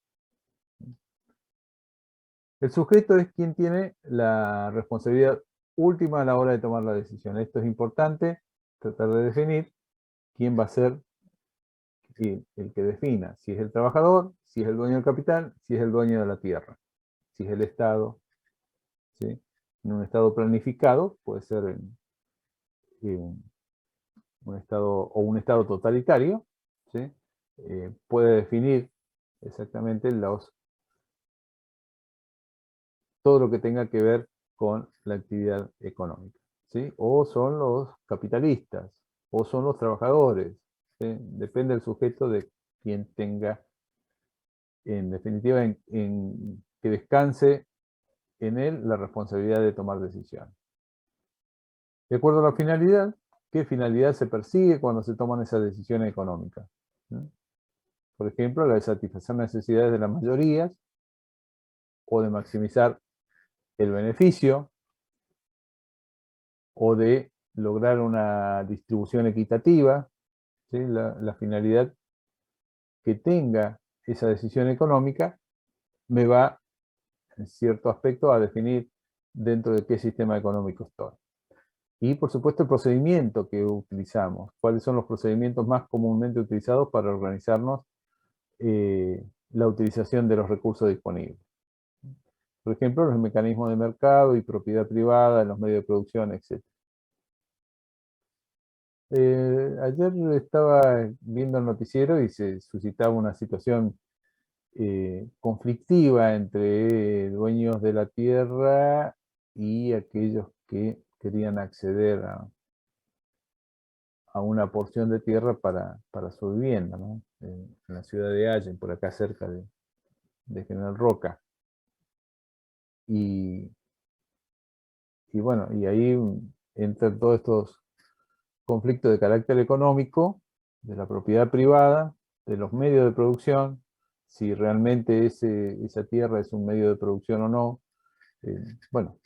El sujeto es quien tiene la responsabilidad última a la hora de tomar la decisión. Esto es importante, tratar de definir quién va a ser el que defina, si es el trabajador, si es el dueño del capital, si es el dueño de la tierra, si es el Estado, ¿sí? En un Estado planificado, puede ser en un Estado o un Estado totalitario, ¿sí? Puede definir exactamente todo lo que tenga que ver con la actividad económica, ¿sí? O son los capitalistas, o son los trabajadores, ¿sí? Depende del sujeto de quien tenga, en definitiva, que descanse en él la responsabilidad de tomar decisiones. De acuerdo a la finalidad, ¿qué finalidad se persigue cuando se toman esas decisiones económicas? ¿Sí? Por ejemplo, la de satisfacer necesidades de las mayorías, o de maximizar el beneficio, o de lograr una distribución equitativa, ¿sí? La finalidad que tenga esa decisión económica me va, en cierto aspecto, a definir dentro de qué sistema económico estoy. Y, por supuesto, el procedimiento que utilizamos. ¿Cuáles son los procedimientos más comúnmente utilizados para organizarnos la utilización de los recursos disponibles? Por ejemplo, los mecanismos de mercado y propiedad privada en los medios de producción, etc. Ayer estaba viendo el noticiero y se suscitaba una situación conflictiva entre dueños de la tierra y aquellos que querían acceder a una porción de tierra para su vivienda, ¿no? En la ciudad de Allen, por acá cerca de General Roca. Y bueno, y ahí entran todos estos conflictos de carácter económico, de la propiedad privada, de los medios de producción, si realmente esa tierra es un medio de producción o no. Bueno,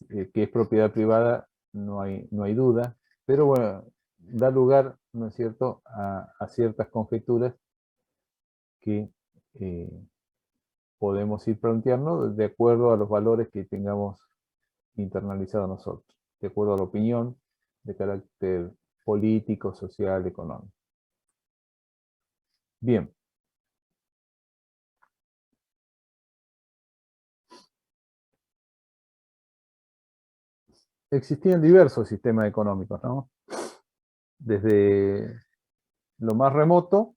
que es propiedad privada no hay duda, pero bueno, da lugar, ¿no es cierto?, a ciertas conjeturas que podemos ir planteando de acuerdo a los valores que tengamos internalizados nosotros, de acuerdo a la opinión de carácter político, social, económico. Bien. Existían diversos sistemas económicos, ¿no? Desde lo más remoto,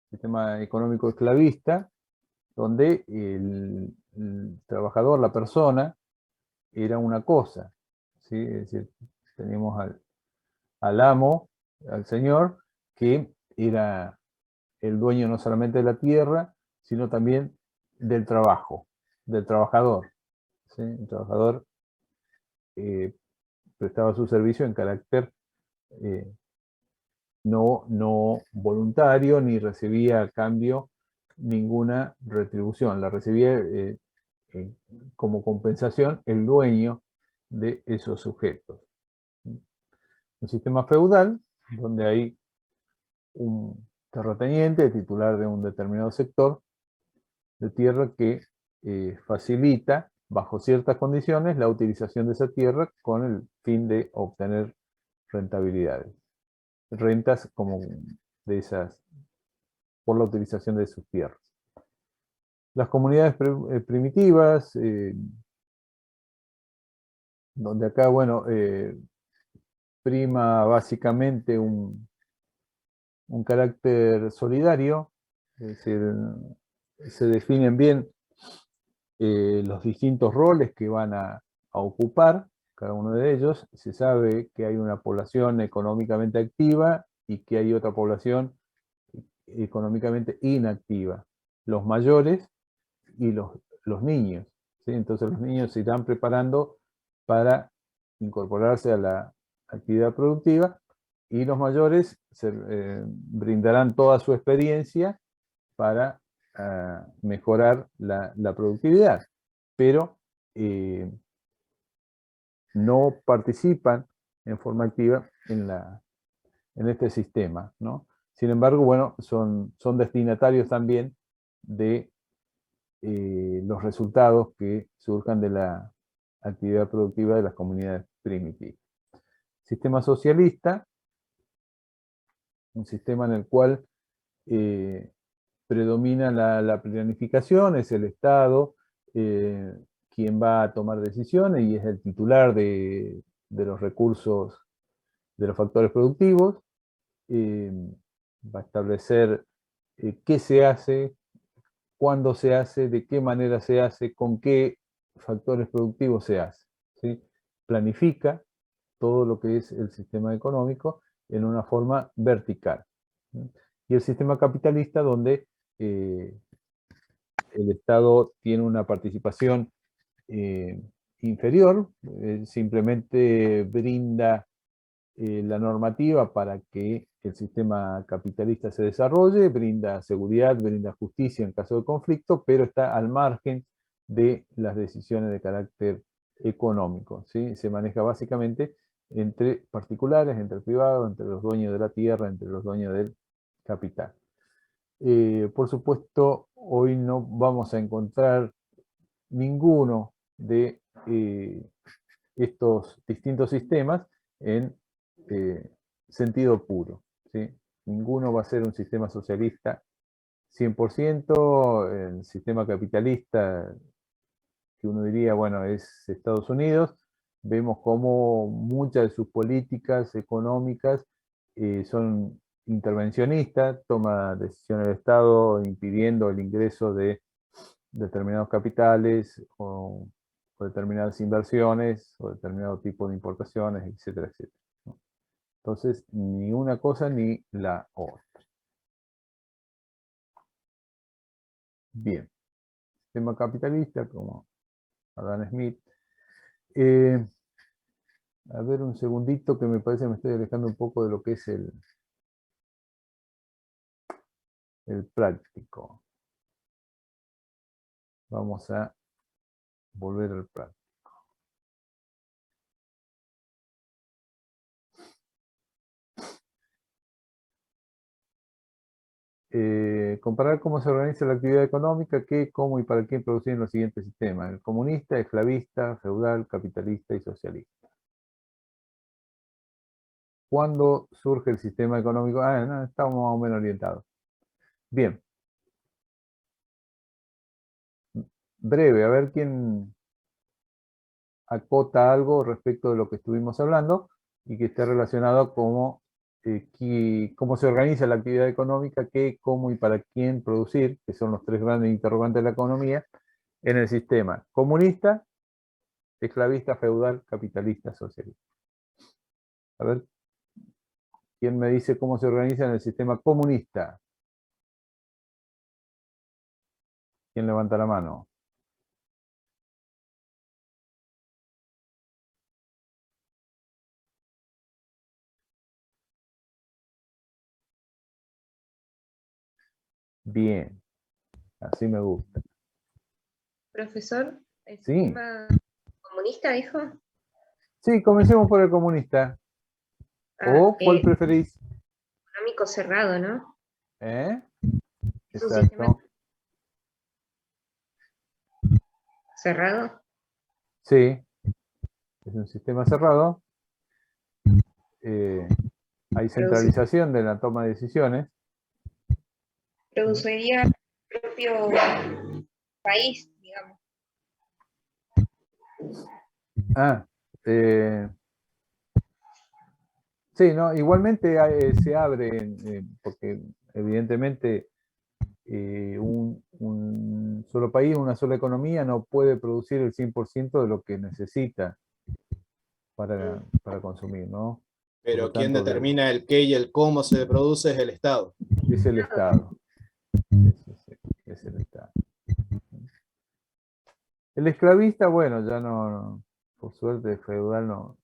sistema económico esclavista, donde el trabajador, la persona, era una cosa, ¿sí? Es decir, teníamos al amo, al señor, que era el dueño no solamente de la tierra, sino también del trabajo, del trabajador, ¿sí? El trabajador prestaba su servicio en carácter no voluntario, ni recibía a cambio ninguna retribución. La recibía como compensación el dueño de esos sujetos. Un sistema feudal, donde hay un terrateniente, titular de un determinado sector de tierra, que facilita, bajo ciertas condiciones, la utilización de esa tierra con el fin de obtener rentabilidades. Rentas como de esas, por la utilización de sus tierras. Las comunidades primitivas, donde acá, bueno, prima básicamente un carácter solidario, es decir, se definen bien los distintos roles que van a ocupar cada uno de ellos. Se sabe que hay una población económicamente activa y que hay otra población económicamente inactiva, los mayores y los niños, ¿sí? Entonces los niños se irán preparando para incorporarse a la actividad productiva, y los mayores brindarán toda su experiencia para a mejorar la productividad, pero no participan en forma activa en este sistema, ¿no? Sin embargo, bueno, son destinatarios también de los resultados que surjan de la actividad productiva de las comunidades primitivas. Sistema socialista, un sistema en el cual predomina la planificación, es el Estado quien va a tomar decisiones y es el titular de los recursos, de los factores productivos, va a establecer qué se hace, cuándo se hace, de qué manera se hace, con qué factores productivos se hace, ¿sí? Planifica todo lo que es el sistema económico en una forma vertical, ¿sí? Y el sistema capitalista, donde el Estado tiene una participación inferior, simplemente brinda la normativa para que el sistema capitalista se desarrolle, brinda seguridad, brinda justicia en caso de conflicto, pero está al margen de las decisiones de carácter económico, ¿sí? Se maneja básicamente entre particulares, entre privados, entre los dueños de la tierra, entre los dueños del capital. Por supuesto, hoy no vamos a encontrar ninguno de estos distintos sistemas en sentido puro, ¿sí? Ninguno va a ser un sistema socialista 100%, el sistema capitalista, que uno diría, bueno, es Estados Unidos, vemos cómo muchas de sus políticas económicas son intervencionistas, toma decisiones del Estado impidiendo el ingreso de determinados capitales o determinadas inversiones o determinado tipo de importaciones, etcétera, etcétera, ¿no? Entonces, ni una cosa ni la otra. Bien, sistema capitalista como Adam Smith. A ver un segundito que me parece que me estoy alejando un poco de lo que es el práctico. Vamos a volver al práctico. Comparar cómo se organiza la actividad económica, qué, cómo y para quién producir en los siguientes sistemas: el comunista, esclavista, feudal, capitalista y socialista. ¿Cuándo surge el sistema económico? No, estamos más o menos orientados. Bien. Breve, a ver quién acota algo respecto de lo que estuvimos hablando y que esté relacionado con cómo se organiza la actividad económica, qué, cómo y para quién producir, que son los tres grandes interrogantes de la economía, en el sistema comunista, esclavista, feudal, capitalista, socialista. A ver, ¿quién me dice cómo se organiza en el sistema comunista? ¿Quién levanta la mano? Bien, así me gusta. Profesor, ¿el Sí. sistema comunista dijo? Sí, comencemos por el comunista. ¿O cuál preferís? Económico cerrado, ¿no? Es un sistema Exacto. cerrado. Sí, es un sistema cerrado. Hay centralización de la toma de decisiones. Produciría el propio país, digamos. Sí, no, igualmente se abre, porque evidentemente un solo país, una sola economía no puede producir el 100% de lo que necesita para consumir, ¿no? Pero quien determina el qué y el cómo se produce es el Estado. Es el Estado. Es el Estado. El esclavista, bueno, ya no, por suerte, feudal no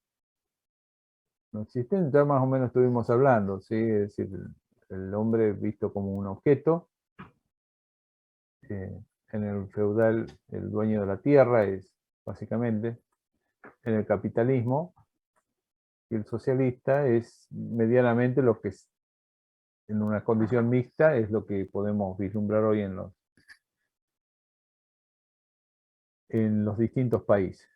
existen, ya más o menos estuvimos hablando, ¿sí? Es decir, el hombre visto como un objeto en el feudal el dueño de la tierra es básicamente, en el capitalismo, y el socialista es medianamente lo que es, en una condición mixta, es lo que podemos vislumbrar hoy en los distintos países.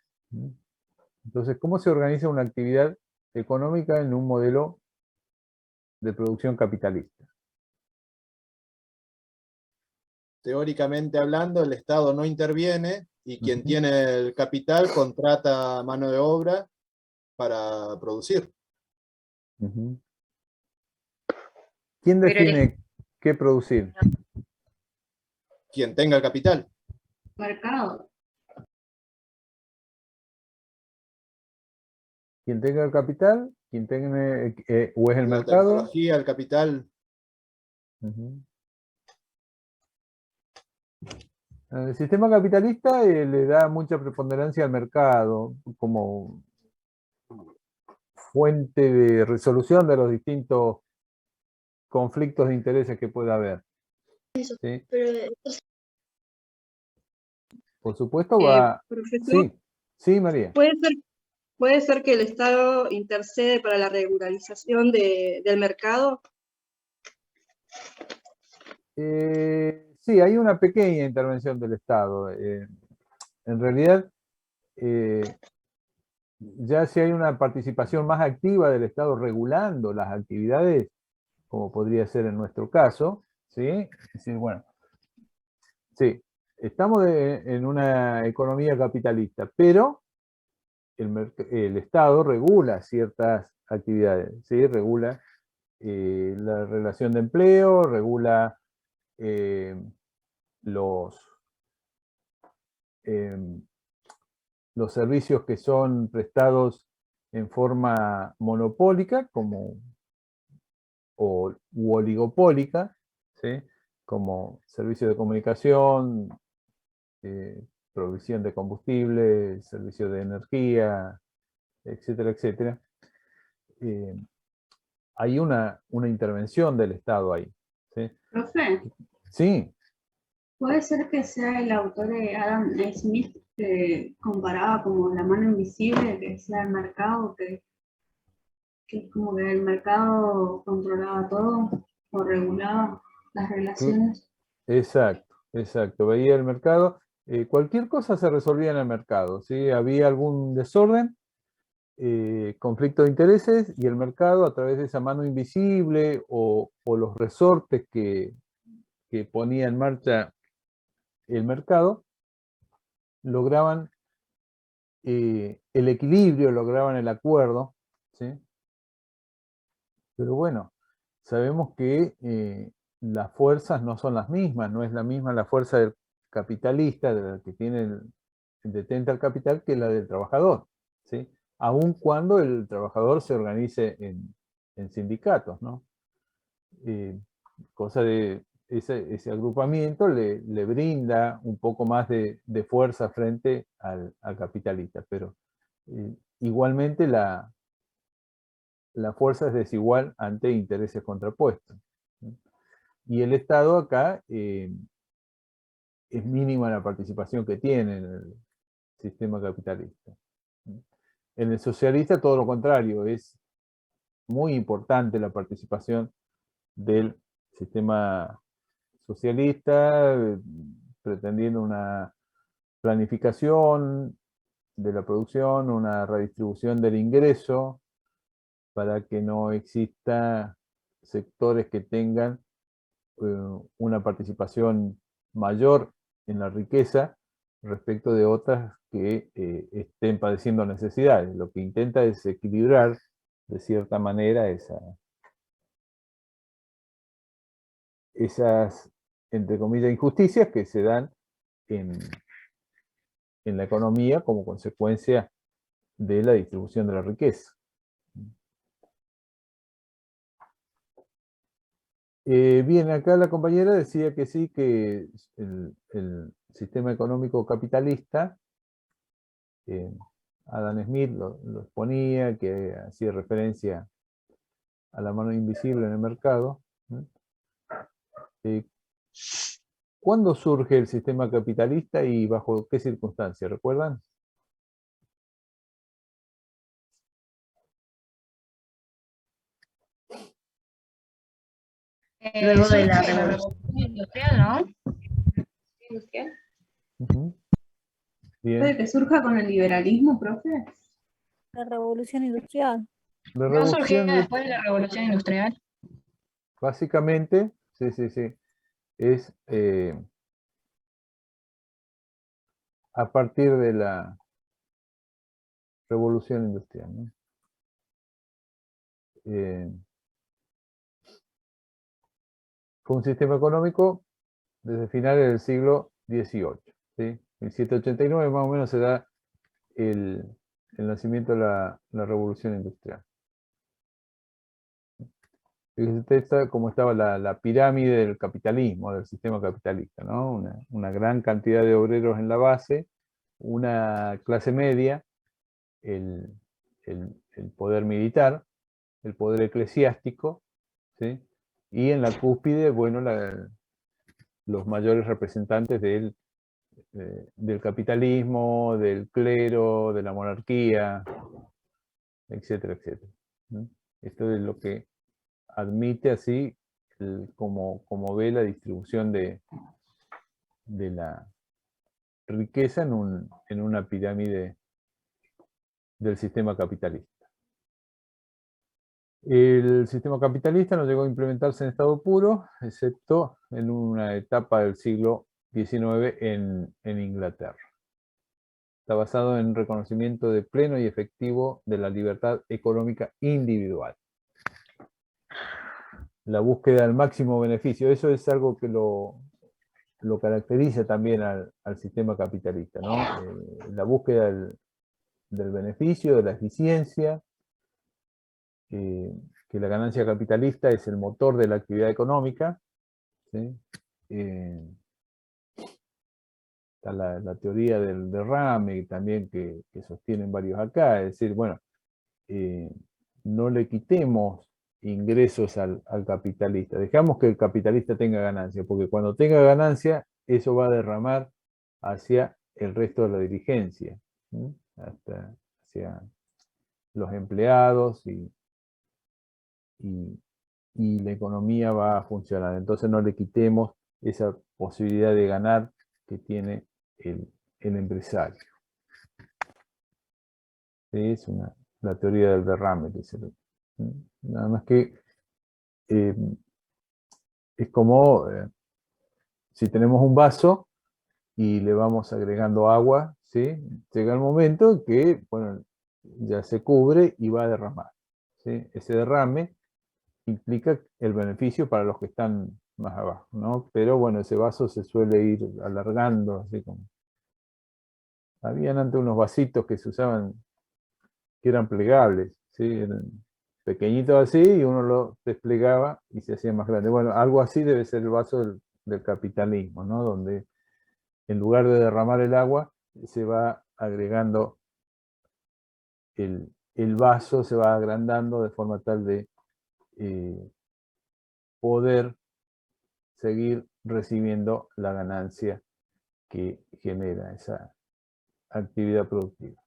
Entonces, ¿cómo se organiza una actividad económica en un modelo de producción capitalista? Teóricamente hablando, el Estado no interviene y quien Ujú. tiene el capital contrata mano de obra para producir. Ujú. ¿Quién Pero el define qué producir? Quien tenga el capital. mercado, ¿Quién tenga el capital? ¿Quién tenga, o es el La mercado? tecnología, el capital. Ujú. El sistema capitalista le da mucha preponderancia al mercado como fuente de resolución de los distintos conflictos de intereses que pueda haber. ¿Sí? Por supuesto va... Profesor, Sí, sí, María. puede ser que el Estado intercede para la regularización del mercado. Sí, hay una pequeña intervención del Estado. En realidad, ya si hay una participación más activa del Estado regulando las actividades, como podría ser en nuestro caso, ¿sí? Es decir, bueno, sí, estamos en una economía capitalista, pero el Estado regula ciertas actividades, ¿sí? Regula la relación de empleo, regula eh, los, eh, los servicios que son prestados en forma monopólica u oligopólica, ¿sí? Como servicios de comunicación, provisión de combustible, servicio de energía, etcétera, etcétera. Hay una intervención del Estado ahí. ¿Sí? Profe, Sí, puede ser que sea el autor de Adam Smith que comparaba como la mano invisible, que sea el mercado, que es como que el mercado controlaba todo o regulaba las relaciones. exacto, exacto. Veía el mercado, cualquier cosa se resolvía en el mercado, ¿sí? Había algún desorden, conflicto de intereses, y el mercado, a través de esa mano invisible o los resortes que ponía en marcha el mercado, lograban el equilibrio, lograban el acuerdo, ¿sí? Pero bueno, sabemos que las fuerzas no son las mismas, no es la misma la fuerza del capitalista, de la que tiene detenta el capital, que la del trabajador, ¿sí? Aun cuando el trabajador se organice en sindicatos, ¿no? Cosa de ese agrupamiento le brinda un poco más de fuerza frente al capitalista, pero igualmente la fuerza es desigual ante intereses contrapuestos. Y el Estado acá es mínima la participación que tiene en el sistema capitalista. En el socialista todo lo contrario, es muy importante la participación del sistema socialista, pretendiendo una planificación de la producción, una redistribución del ingreso, para que no exista sectores que tengan una participación mayor en la riqueza respecto de otras que estén padeciendo necesidades. Lo que intenta es equilibrar de cierta manera esas, entre comillas, injusticias que se dan en la economía como consecuencia de la distribución de la riqueza. Bien, acá la compañera decía que sí, que el sistema económico capitalista, Adam Smith lo exponía, que hacía referencia a la mano invisible en el mercado, ¿Cuándo surge el sistema capitalista y bajo qué circunstancias? ¿Recuerdan? Luego de la Surge la revolución revolución industrial, ¿no? industrial. Ujú. ¿Puede Bien. que surja con el liberalismo, profe? La revolución industrial. La ¿No surgió revolución, después de la revolución industrial? básicamente, sí, es a partir de la revolución industrial, ¿no? Fue un sistema económico desde finales del siglo XVIII, ¿sí? En 1789 más o menos se da el nacimiento de la revolución industrial. Fíjese usted cómo estaba la pirámide del capitalismo, del sistema capitalista, ¿no? Una gran cantidad de obreros en la base, una clase media, el poder militar, el poder eclesiástico, ¿sí? Y en la cúspide, bueno, los mayores representantes del capitalismo, del clero, de la monarquía, etcétera, etcétera, ¿no? Esto es lo que admite así como ve la distribución de la riqueza en una pirámide del sistema capitalista. El sistema capitalista no llegó a implementarse en estado puro, excepto en una etapa del siglo XIX en Inglaterra. Está basado en reconocimiento de pleno y efectivo de la libertad económica individual. La búsqueda del máximo beneficio, eso es algo que lo caracteriza también al sistema capitalista, ¿no? La búsqueda del beneficio, de la eficiencia, que la ganancia capitalista es el motor de la actividad económica, ¿sí? Está la teoría del derrame también que sostienen varios acá, es decir, bueno, no le quitemos ingresos al capitalista, dejamos que el capitalista tenga ganancia, porque cuando tenga ganancia, eso va a derramar hacia el resto de la dirigencia, ¿sí? Hacia los empleados y la economía va a funcionar. Entonces no le quitemos esa posibilidad de ganar que tiene el empresario. Es la teoría del derrame. Nada más que es como si tenemos un vaso y le vamos agregando agua, ¿sí? Llega el momento que, bueno, ya se cubre y va a derramar, ¿sí? Ese derrame implica el beneficio para los que están más abajo, ¿no? Pero bueno, ese vaso se suele ir alargando, así como... Habían antes unos vasitos que se usaban, que eran plegables, ¿sí? Eran pequeñitos así y uno lo desplegaba y se hacía más grande. Bueno, algo así debe ser el vaso del capitalismo, ¿no? Donde en lugar de derramar el agua, se va agregando el vaso, se va agrandando de forma tal de poder seguir recibiendo la ganancia que genera esa actividad productiva.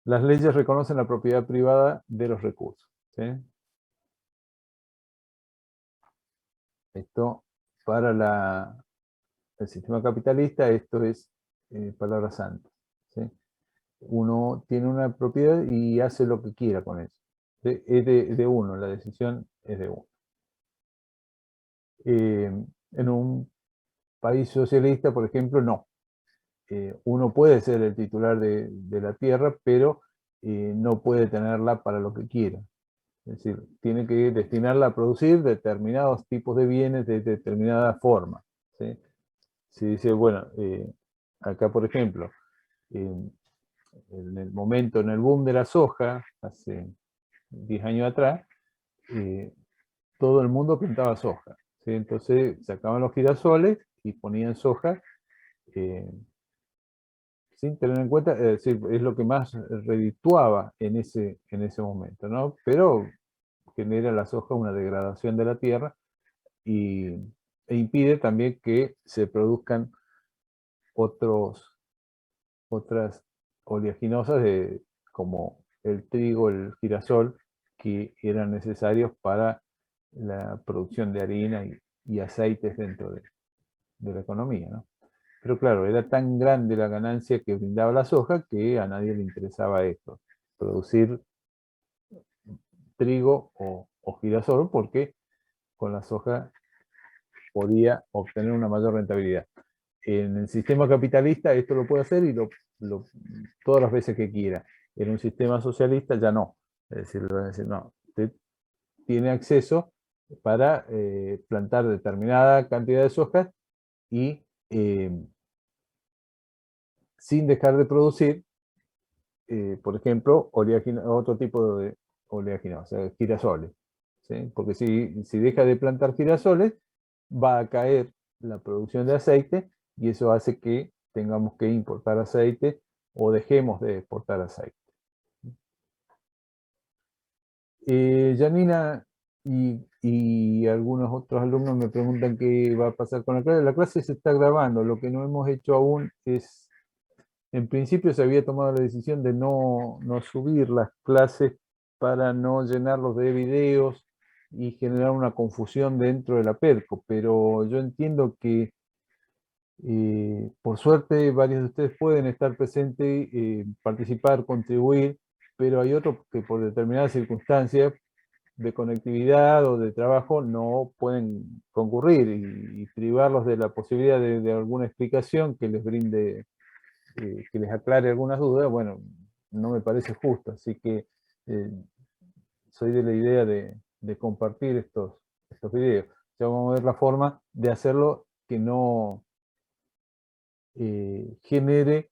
Las leyes reconocen la propiedad privada de los recursos, ¿sí? Esto para el sistema capitalista, esto es palabra santa, ¿sí? Uno tiene una propiedad y hace lo que quiera con eso. ¿Sí? Es de uno, la decisión es de uno. En un país socialista, por ejemplo, no. Uno puede ser el titular de la tierra, pero no puede tenerla para lo que quiera. Es decir, tiene que destinarla a producir determinados tipos de bienes de determinada forma, ¿sí? Si dice, bueno, acá por ejemplo, en el momento, en el boom de la soja, hace 10 años atrás, todo el mundo plantaba soja, ¿sí? Entonces sacaban los girasoles y ponían soja, sin tener en cuenta, es decir, es lo que más redituaba en ese momento, ¿no? Pero genera la soja una degradación de la tierra y e impide también que se produzcan otras oleaginosas como el trigo, el girasol, que eran necesarios para la producción de harina y aceites dentro de la economía, ¿no? Pero claro, era tan grande la ganancia que brindaba la soja que a nadie le interesaba esto, producir trigo o girasol, porque con la soja podía obtener una mayor rentabilidad. En el sistema capitalista esto lo puede hacer y todas las veces que quiera. En un sistema socialista ya no. Es decir, le van a decir, no, usted tiene acceso para plantar determinada cantidad de soja y sin dejar de producir, por ejemplo, otro tipo de oleaginosas, o sea, girasoles. ¿Sí? Porque si deja de plantar girasoles, va a caer la producción de aceite y eso hace que tengamos que importar aceite o dejemos de exportar aceite. Janina y algunos otros alumnos me preguntan qué va a pasar con la clase. La clase se está grabando, lo que no hemos hecho aún es, en principio se había tomado la decisión de no subir las clases para no llenarlos de videos y generar una confusión dentro de la PERCO, pero yo entiendo que por suerte varios de ustedes pueden estar presentes, participar, contribuir, pero hay otros que por determinadas circunstancias de conectividad o de trabajo no pueden concurrir y privarlos de la posibilidad de alguna explicación que les brinde, que les aclare algunas dudas, bueno, no me parece justo, así que soy de la idea de compartir estos videos. Ya vamos a ver la forma de hacerlo que no genere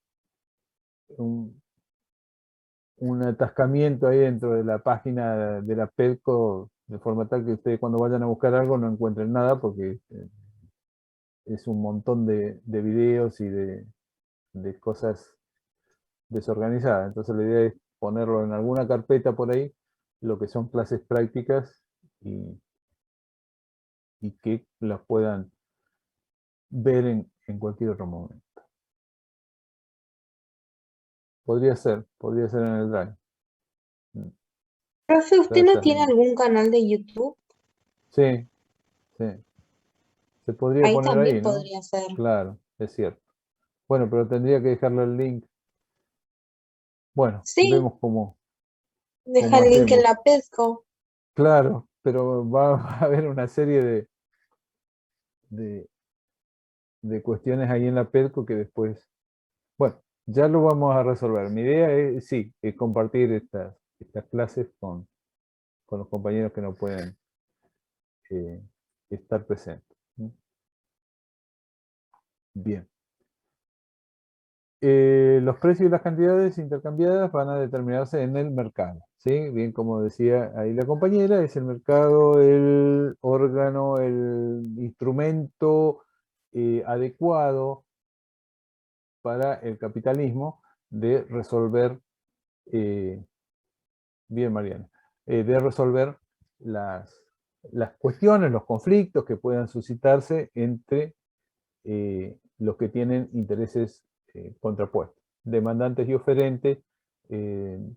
un atascamiento ahí dentro de la página de la PERCO, de forma tal que ustedes cuando vayan a buscar algo no encuentren nada, porque es un montón de videos y de cosas desorganizadas. Entonces la idea es ponerlo en alguna carpeta por ahí, lo que son clases prácticas, y que las puedan ver en cualquier otro momento. Podría ser en el Drive. Profe, ¿usted no Gracias, tiene Lina. algún canal de YouTube? Sí, sí. Se podría Ahí poner también ahí, ¿no? podría ser. Claro, es cierto. Bueno, pero tendría que dejarle el link. Bueno, Sí, vemos cómo deja el link en hacemos. la PESCO. Claro, pero va a haber una serie de, de cuestiones ahí en la PERCO que después, bueno, ya lo vamos a resolver. Mi idea es, sí, es compartir estas clases con los compañeros que no pueden estar presentes. Bien. Los precios y las cantidades intercambiadas van a determinarse en el mercado, ¿sí? Bien, como decía ahí la compañera, es el mercado el órgano, el instrumento adecuado para el capitalismo de resolver, bien Mariana, de resolver las cuestiones, los conflictos que puedan suscitarse entre los que tienen intereses contrapuestos, demandantes y oferentes,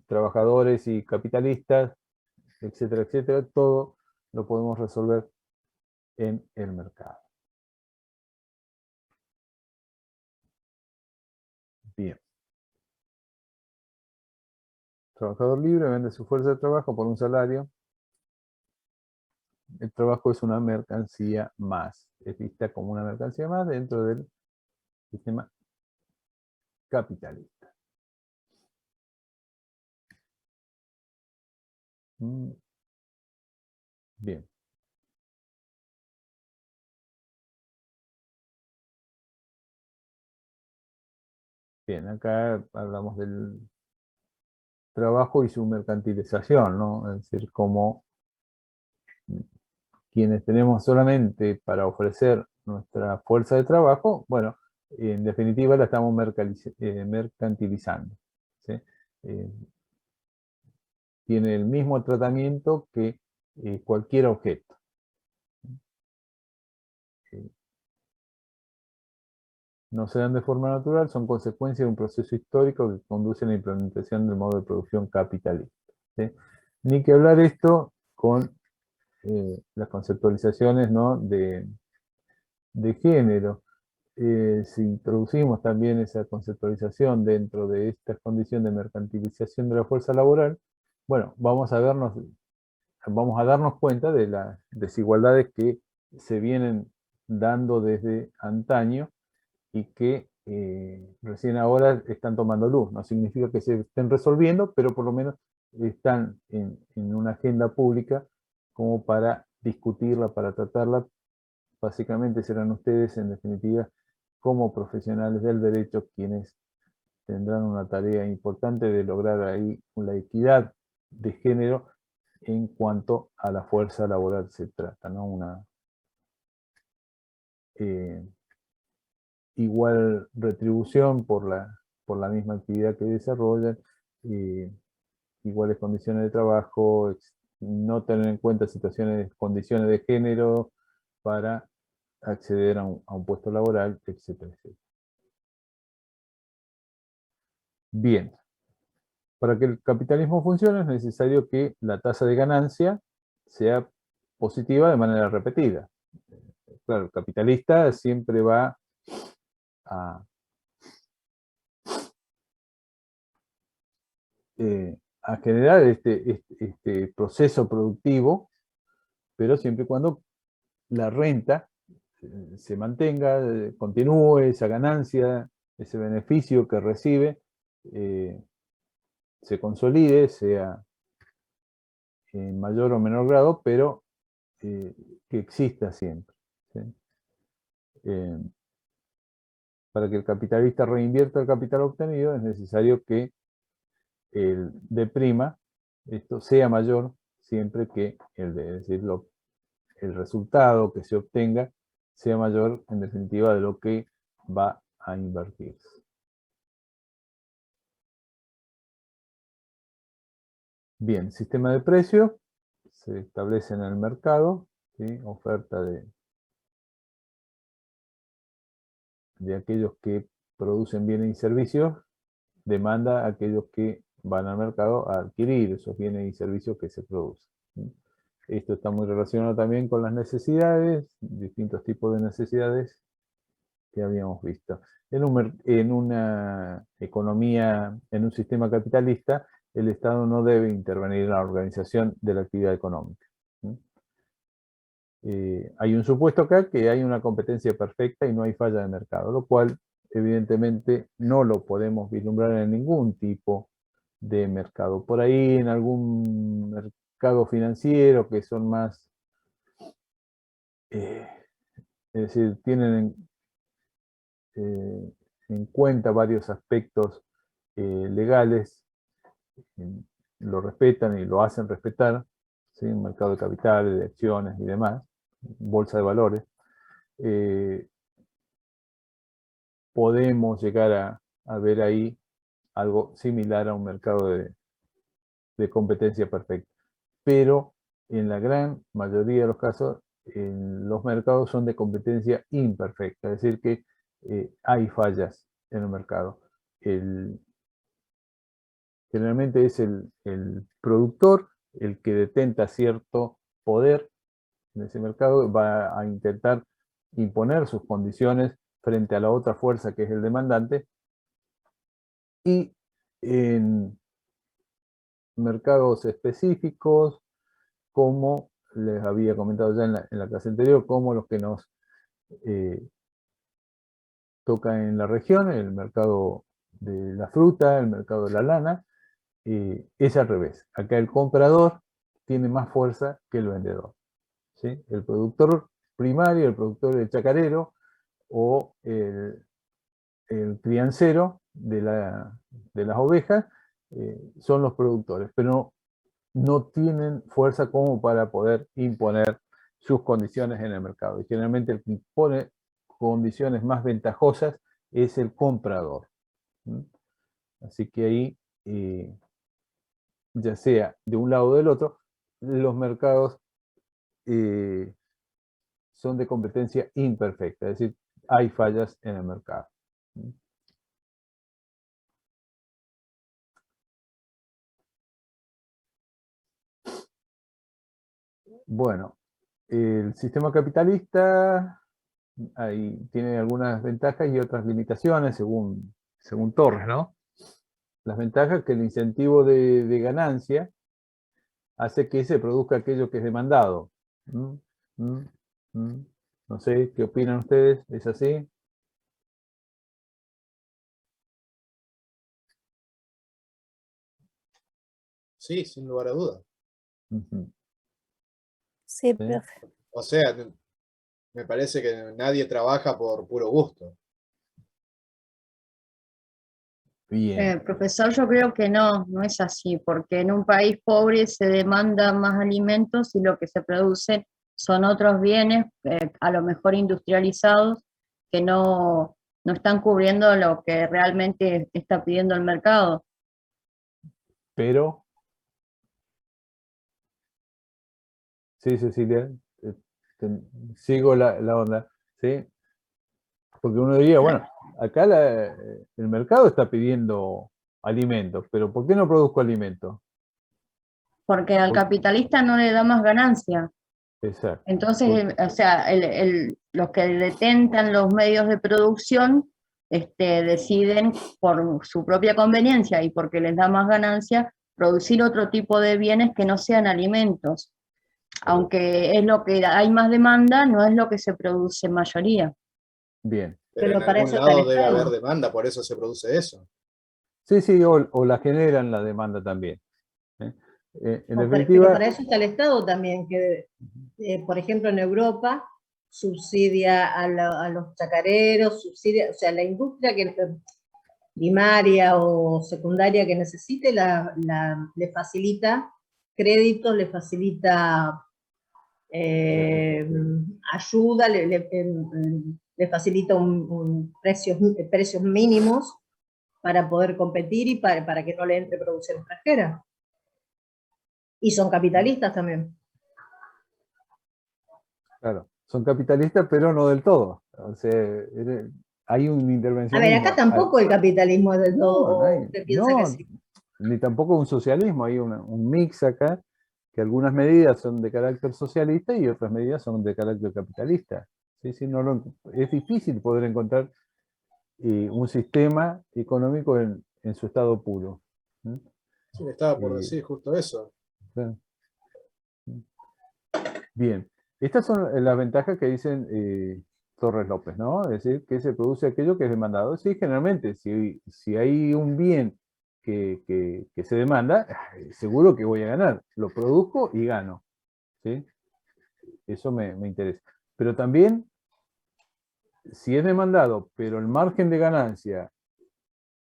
trabajadores y capitalistas, etcétera, etcétera. Todo lo podemos resolver en el mercado. Bien. Trabajador libre vende su fuerza de trabajo por un salario. El trabajo es una mercancía más. Es vista como una mercancía más dentro del sistema capitalista. Bien. Bien, acá hablamos del trabajo y su mercantilización, ¿no? Es decir, cómo quienes tenemos solamente para ofrecer nuestra fuerza de trabajo, bueno, en definitiva la estamos mercantilizando, ¿sí? Tiene el mismo tratamiento que cualquier objeto. no se dan de forma natural, son consecuencia de un proceso histórico que conduce a la implementación del modo de producción capitalista. ¿Sí? Ni que hablar esto con las conceptualizaciones, ¿no?, de género. Si introducimos también esa conceptualización dentro de esta condición de mercantilización de la fuerza laboral, bueno, vamos a darnos cuenta de las desigualdades que se vienen dando desde antaño y que recién ahora están tomando luz. No significa que se estén resolviendo, pero por lo menos están en una agenda pública como para discutirla, para tratarla. Básicamente serán ustedes, en definitiva, como profesionales del derecho, quienes tendrán una tarea importante de lograr ahí la equidad de género en cuanto a la fuerza laboral se trata, ¿no? Una igual retribución por la misma actividad que desarrollan, iguales condiciones de trabajo, no tener en cuenta condiciones de género para acceder a un puesto laboral, etcétera, etcétera. Bien, para que el capitalismo funcione es necesario que la tasa de ganancia sea positiva de manera repetida. Claro, el capitalista siempre va a generar este proceso productivo, pero siempre y cuando la renta se mantenga, continúe esa ganancia, ese beneficio que recibe, se consolide, sea en mayor o menor grado, pero que exista siempre. ¿Sí? Para que el capitalista reinvierta el capital obtenido es necesario que el de prima esto sea mayor siempre que el de, es decir, el resultado que se obtenga sea mayor en definitiva de lo que va a invertirse. Bien, sistema de precios se establece en el mercado, ¿sí? Oferta de aquellos que producen bienes y servicios, demanda a aquellos que van al mercado a adquirir esos bienes y servicios que se producen. Esto está muy relacionado también con las necesidades, distintos tipos de necesidades que habíamos visto. En una economía, en un sistema capitalista, el Estado no debe intervenir en la organización de la actividad económica. Hay un supuesto acá que hay una competencia perfecta y no hay falla de mercado, lo cual evidentemente no lo podemos vislumbrar en ningún tipo de mercado. Por ahí en algún mercado financiero que son más, es decir, tienen en cuenta varios aspectos legales, lo respetan y lo hacen respetar, ¿sí? Un mercado de capitales, de acciones y demás, bolsa de valores. Podemos llegar a ver ahí algo similar a un mercado de competencia perfecta. Pero en la gran mayoría de los casos, los mercados son de competencia imperfecta, es decir, que hay fallas en el mercado. Generalmente es el productor el que detenta cierto poder en ese mercado, va a intentar imponer sus condiciones frente a la otra fuerza que es el demandante, y en mercados específicos, como les había comentado ya en la clase anterior, como los que nos toca en la región, el mercado de la fruta, el mercado de la lana, es al revés. Acá el comprador tiene más fuerza que el vendedor, ¿sí? El productor primario, el productor del chacarero o el criancero de las ovejas son los productores, pero no tienen fuerza como para poder imponer sus condiciones en el mercado. Y generalmente el que impone condiciones más ventajosas es el comprador. Así que ahí, ya sea de un lado o del otro, los mercados son de competencia imperfecta, es decir, hay fallas en el mercado. Bueno, el sistema capitalista ahí tiene algunas ventajas y otras limitaciones según Torres, ¿no? Las ventajas que el incentivo de ganancia hace que se produzca aquello que es demandado. No sé, ¿qué opinan ustedes? ¿Es así? Sí, sin lugar a dudas. Ujú. Sí, Sí. profe. O sea, me parece que nadie trabaja por puro gusto. Bien, Profesor, yo creo que no es así, porque en un país pobre se demanda más alimentos y lo que se produce son otros bienes, a lo mejor industrializados, que no están cubriendo lo que realmente está pidiendo el mercado. pero... Sí, Cecilia, sigo la onda, ¿sí? Porque uno diría, bueno, acá el mercado está pidiendo alimentos, pero ¿por qué no produzco alimentos? Porque al capitalista no le da más ganancia. Exacto. Entonces, o sea, los que detentan los medios de producción deciden por su propia conveniencia y porque les da más ganancia producir otro tipo de bienes que no sean alimentos. Aunque es lo que hay más demanda, no es lo que se produce en mayoría. Bien. Pero Pero en para algún eso está el lado debe Estado. haber demanda, por eso se produce eso. Sí, o la generan la demanda también. En Pero definitiva, para eso está el Estado también, que por ejemplo en Europa subsidia a los chacareros, subsidia, o sea, la industria que primaria o secundaria que necesite, le facilita créditos, le facilita ayuda, le facilita precios mínimos para poder competir y para que no le entre producción extranjera. Y son capitalistas también. claro, son capitalistas, pero no del todo. O sea, hay un A ver, intervencionismo. acá tampoco el capitalismo es del todo, No, o usted piensa que sí. ni tampoco un socialismo, hay un mix acá, que algunas medidas son de carácter socialista y otras medidas son de carácter capitalista. Sí, es difícil poder encontrar un sistema económico en su estado puro. Sí, me estaba por Eh, decir justo eso. claro. Bien, estas son las ventajas que dicen Torres López, ¿no? Es decir, que se produce aquello que es demandado. Sí, generalmente, si hay un bien que se demanda, seguro que voy a ganar. Lo produzco y gano. ¿Sí? Eso me interesa. Pero también, si es demandado, pero el margen de ganancia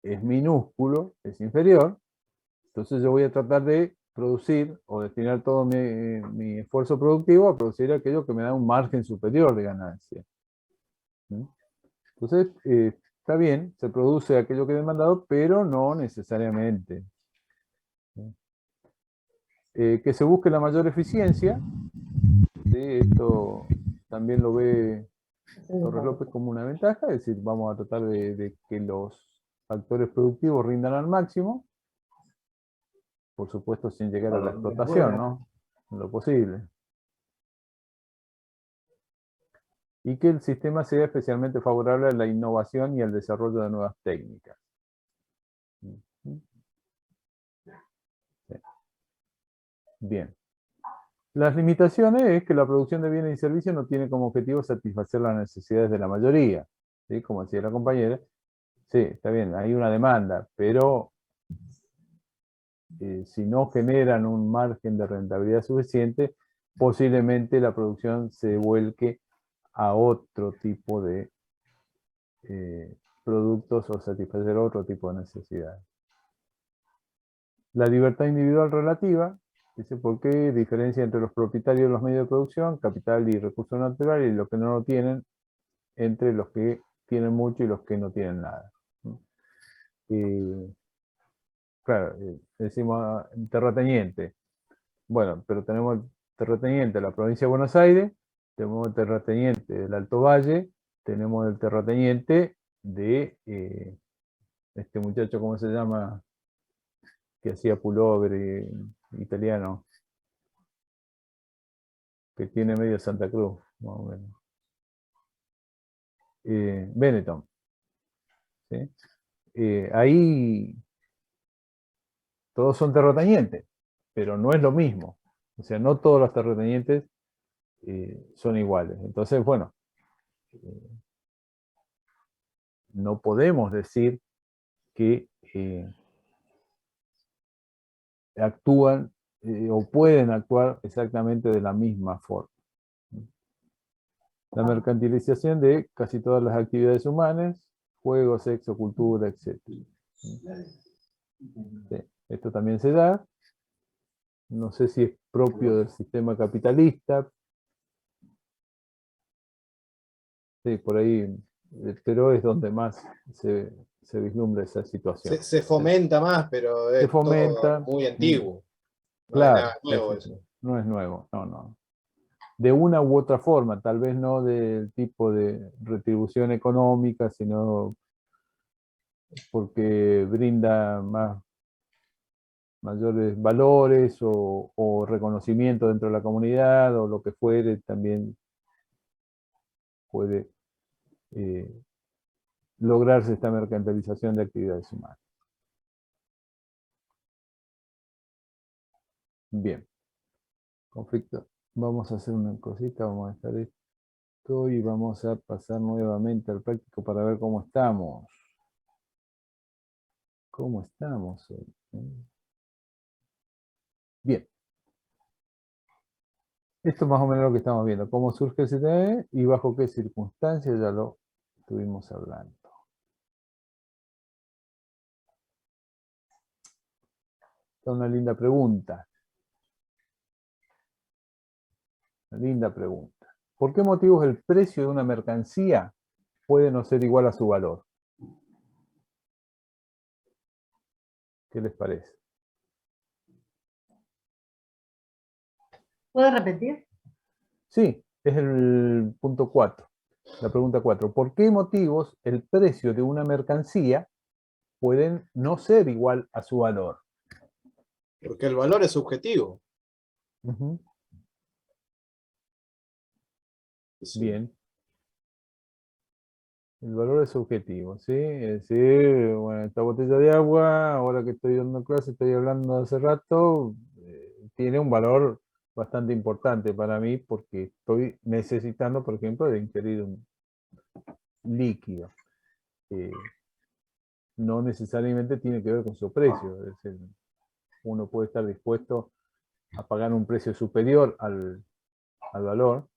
es minúsculo, es inferior, entonces yo voy a tratar de producir o destinar todo mi esfuerzo productivo a producir aquello que me da un margen superior de ganancia. ¿Sí? Entonces, está bien, se produce aquello que he demandado, pero no necesariamente. ¿Sí? Que se busque la mayor eficiencia, ¿sí? Esto también lo ve Torres López como una ventaja, es decir, vamos a tratar de que los factores productivos rindan al máximo, por supuesto sin llegar a la explotación, ¿no? En lo posible. Y que el sistema sea especialmente favorable a la innovación y al desarrollo de nuevas técnicas. Sí. Bien. Las limitaciones es que la producción de bienes y servicios no tiene como objetivo satisfacer las necesidades de la mayoría. ¿Sí? Como decía la compañera, sí, está bien, hay una demanda, pero si no generan un margen de rentabilidad suficiente, posiblemente la producción se vuelque a otro tipo de productos o satisfacer otro tipo de necesidades. La libertad individual relativa, dice por qué diferencia entre los propietarios de los medios de producción, capital y recursos naturales, y los que no lo tienen, entre los que tienen mucho y los que no tienen nada. Claro, decimos terrateniente. Bueno, pero tenemos el terrateniente de la provincia de Buenos Aires, tenemos el terrateniente del Alto Valle, tenemos el terrateniente de este muchacho, ¿cómo se llama? Que hacía pullover italiano, que tiene medio Santa Cruz, más o menos. Benetton. ¿Sí? Ahí todos son terratenientes, pero no es lo mismo. O sea, no todos los terratenientes son iguales. Entonces, bueno, no podemos decir que actúan o pueden actuar exactamente de la misma forma. La mercantilización de casi todas las actividades humanas, juego, sexo, cultura, etc. Sí, esto también se da. No sé si es propio del sistema capitalista. Sí, por ahí, pero es donde más se vislumbra esa situación. Se fomenta más, pero es Se fomenta. todo muy antiguo. No Claro, es nada nuevo sí, sí, eso. no es nuevo, no. De una u otra forma, tal vez no del tipo de retribución económica, sino porque brinda mayores valores o reconocimiento dentro de la comunidad o lo que fuere, también puede lograrse esta mercantilización de actividades humanas. Bien. Conflicto. Vamos a hacer una cosita, vamos a dejar esto y vamos a pasar nuevamente al práctico para ver cómo estamos. ¿Cómo estamos hoy? Bien. Esto es más o menos lo que estamos viendo. Cómo surge el CTM y bajo qué circunstancias ya lo estuvimos hablando. Esta es una linda pregunta. Una linda pregunta. ¿Por qué motivos el precio de una mercancía puede no ser igual a su valor? ¿Qué les parece? ¿Puedo repetir? Sí, es el punto 4. La pregunta 4. ¿Por qué motivos el precio de una mercancía pueden no ser igual a su valor? Porque el valor es subjetivo. Uh-huh. Sí. Bien. El valor es subjetivo, ¿sí? Es decir, bueno, esta botella de agua, ahora que estoy dando clase, estoy hablando hace rato, tiene un valor bastante importante para mí porque estoy necesitando, por ejemplo, de ingerir un líquido. No necesariamente tiene que ver con su precio. Es decir, uno puede estar dispuesto a pagar un precio superior al valor,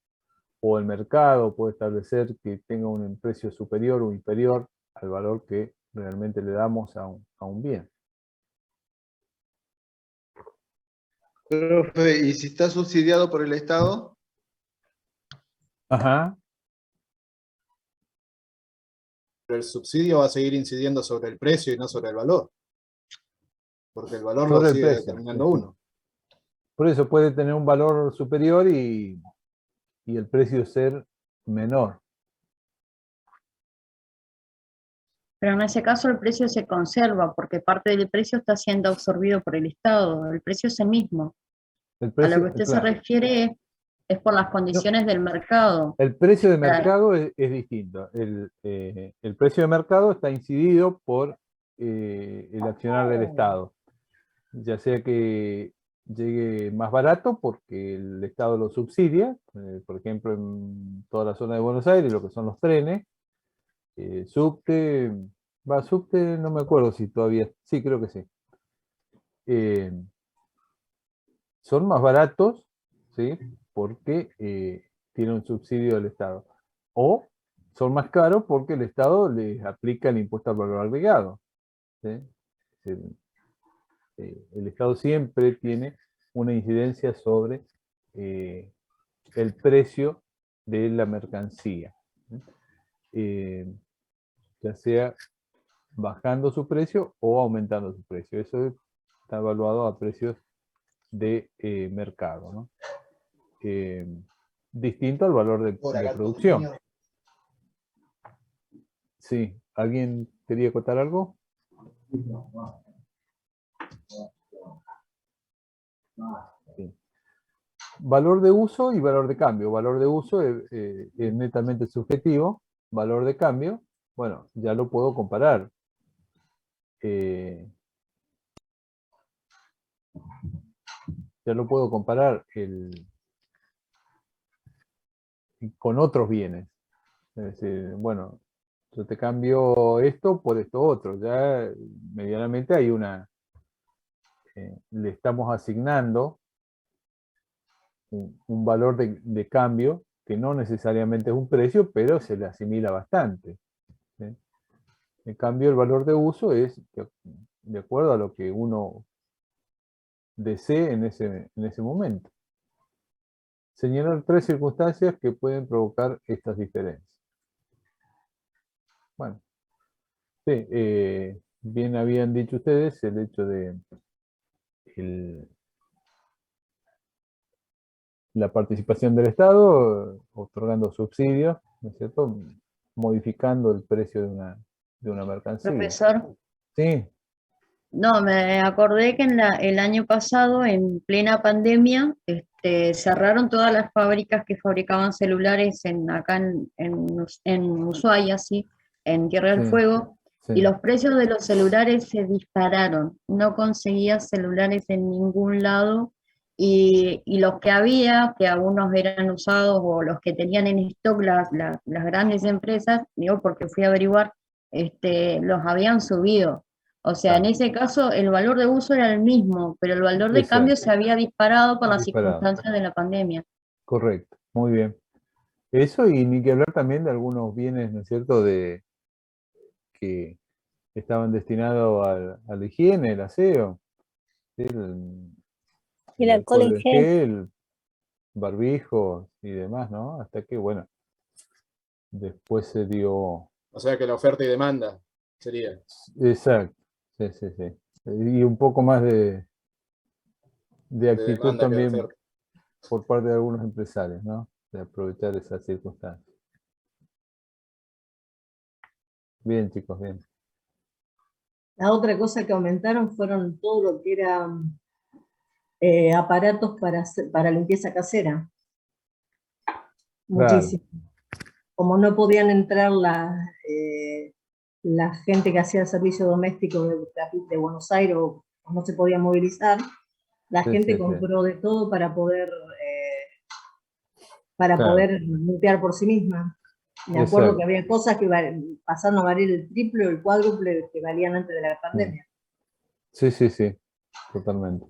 o el mercado puede establecer que tenga un precio superior o inferior al valor que realmente le damos a un bien. Profe, ¿y si está subsidiado por el Estado? Ajá. Pero el subsidio va a seguir incidiendo sobre el precio y no sobre el valor. Porque el valor lo Sobre el sigue precio, determinando sí, sí. uno. Por eso puede tener un valor superior y el precio ser menor. Pero en ese caso el precio se conserva porque parte del precio está siendo absorbido por el Estado. El precio es el mismo. El A precio, lo que usted se claro. refiere es por las condiciones del mercado. El precio de Claro. mercado es distinto. El precio de mercado está incidido por el accionar del Estado. Ya sea que llegue más barato porque el Estado lo subsidia, por ejemplo en toda la zona de Buenos Aires, lo que son los trenes, subte, subte, no me acuerdo si todavía, sí, creo que sí. Son más baratos, ¿sí? Porque tiene un subsidio del Estado. O son más caros porque el Estado les aplica el impuesto al valor agregado. ¿Sí? El Estado siempre tiene una incidencia sobre el precio de la mercancía. Ya sea bajando su precio o aumentando su precio. Eso está evaluado a precios de mercado, ¿no? Distinto al valor de producción. Sí, ¿Alguien quería acotar algo? Sí. Valor de uso y valor de cambio. Valor de uso es netamente subjetivo. Valor de cambio, bueno, ya lo puedo comparar. Ya lo puedo comparar con otros bienes. Es decir, bueno, yo te cambio esto por esto otro. Ya medianamente hay le estamos asignando un valor de cambio que no necesariamente es un precio, pero se le asimila bastante. ¿Sí? En cambio, el valor de uso es de acuerdo a lo que uno desee en ese momento. Señalar 3 circunstancias que pueden provocar estas diferencias. Bueno, sí, bien habían dicho ustedes el hecho de la participación del Estado, otorgando subsidios, ¿no es cierto? Modificando el precio de una mercancía. Profesor, Sí, no, me acordé que el año pasado, en plena pandemia, cerraron todas las fábricas que fabricaban celulares acá en Ushuaia, ¿sí? En Tierra del sí, Fuego, y sí. los precios de los celulares se dispararon. No conseguía celulares en ningún lado, y los que había, que algunos eran usados o los que tenían en stock las grandes empresas, digo porque fui a averiguar, los habían subido. O sea, en Claro. ese caso el valor de uso era el mismo, pero el valor de Exacto. cambio se había disparado por las Disparado. circunstancias de la pandemia. Correcto, muy bien. Eso, y ni que hablar también de algunos bienes, ¿no es cierto?, que estaban destinados a la higiene, el aseo, ¿sí? El alcohol en gel, barbijo y demás, ¿no? Hasta que, bueno, después se dio... O sea que la oferta y demanda sería. Exacto, sí, sí, sí. Y un poco más de actitud demanda que de también oferta. por parte de algunos empresarios, ¿no? De aprovechar esas circunstancias. Bien, chicos, bien. La otra cosa que aumentaron fueron todo lo que era aparatos para limpieza casera. Claro. Muchísimo. Como no podían entrar la gente que hacía el servicio doméstico de Buenos Aires, o no se podía movilizar, la Sí, gente sí, sí. compró de todo para poder Claro. limpiar por sí misma. Me acuerdo Exacto. que había cosas que pasaron a valer el triple o el cuádruple que valían antes de la pandemia. Sí, sí, sí, totalmente.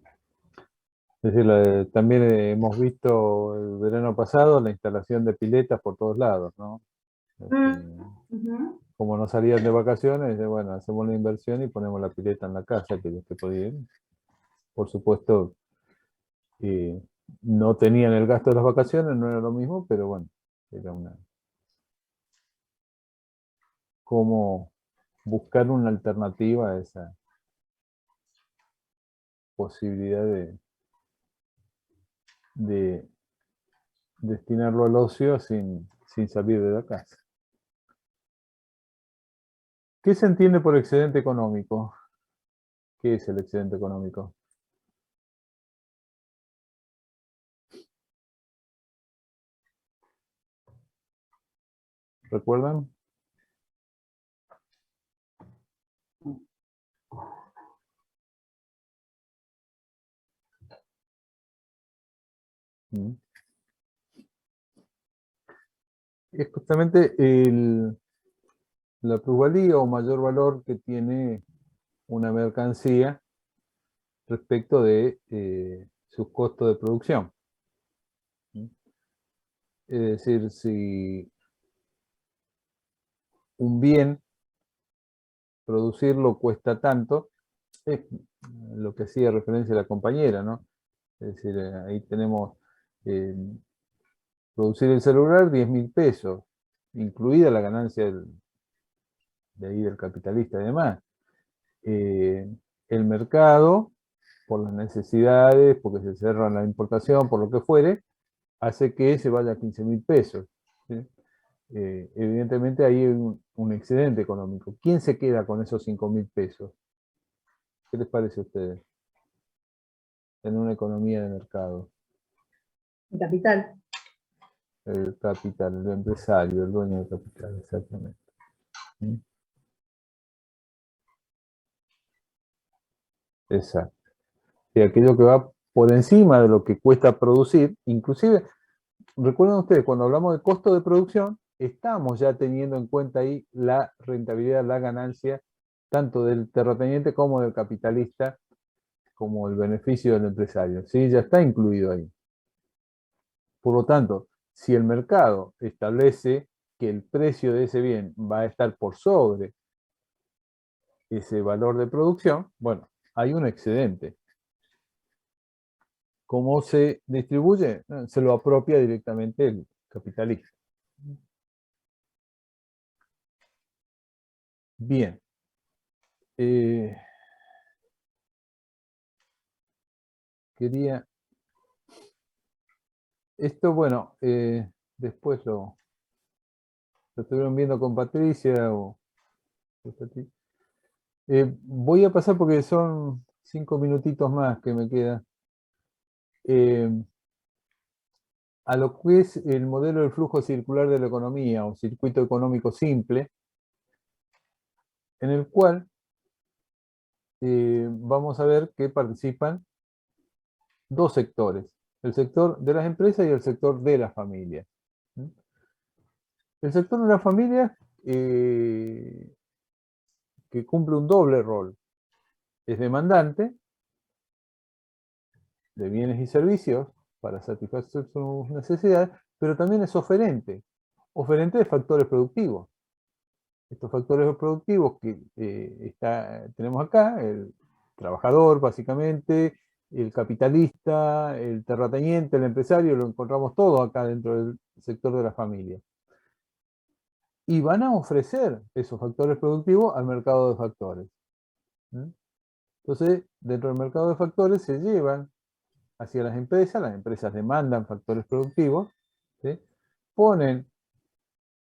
Es decir, también hemos visto el verano pasado la instalación de piletas por todos lados, ¿no? Como no salían de vacaciones, bueno, hacemos la inversión y ponemos la pileta en la casa, que los que podían. Por supuesto, no tenían el gasto de las vacaciones, no era lo mismo, pero bueno, era como buscar una alternativa a esa posibilidad de destinarlo al ocio sin salir de la casa. ¿Qué se entiende por excedente económico? ¿Qué es el excedente económico? ¿Recuerdan? Es justamente la plusvalía o mayor valor que tiene una mercancía respecto de su costo de producción. Es decir, si un bien producirlo cuesta tanto, es lo que hacía referencia la compañera, ¿no? Es decir, ahí tenemos producir el celular 10.000 pesos, incluida la ganancia de ahí del capitalista y demás. El mercado, por las necesidades, porque se cerra la importación, por lo que fuere, hace que se vaya a 15.000 pesos. ¿Sí? evidentemente ahí hay un excedente económico. ¿Quién se queda con esos 5.000 pesos? ¿Qué les parece a ustedes? En una economía de mercado. El capital. El capital, el empresario, el dueño del capital, exactamente. ¿Mm? Exacto. Y aquello que va por encima de lo que cuesta producir, inclusive, recuerden ustedes, cuando hablamos de costo de producción, estamos ya teniendo en cuenta ahí la rentabilidad, la ganancia, tanto del terrateniente como del capitalista, como el beneficio del empresario. ¿Sí? Ya está incluido ahí. Por lo tanto, si el mercado establece que el precio de ese bien va a estar por sobre ese valor de producción, bueno, hay un excedente. ¿Cómo se distribuye? Se lo apropia directamente el capitalista. Bien. Quería... Esto, bueno, después lo estuvieron viendo con Patricia o... voy a pasar porque son 5 minutitos más que me quedan. A lo que es el modelo del flujo circular de la economía o circuito económico simple, en el cual vamos a ver que participan dos sectores, el sector de las empresas y el sector de las familias. El sector de las familias que cumple un doble rol, es demandante de bienes y servicios para satisfacer sus necesidades, pero también es oferente de factores productivos. Estos factores productivos que tenemos acá, el trabajador básicamente, el capitalista, el terrateniente, el empresario, lo encontramos todo acá dentro del sector de la familia. Y van a ofrecer esos factores productivos al mercado de factores. Entonces, dentro del mercado de factores se llevan hacia las empresas demandan factores productivos, ¿sí? Ponen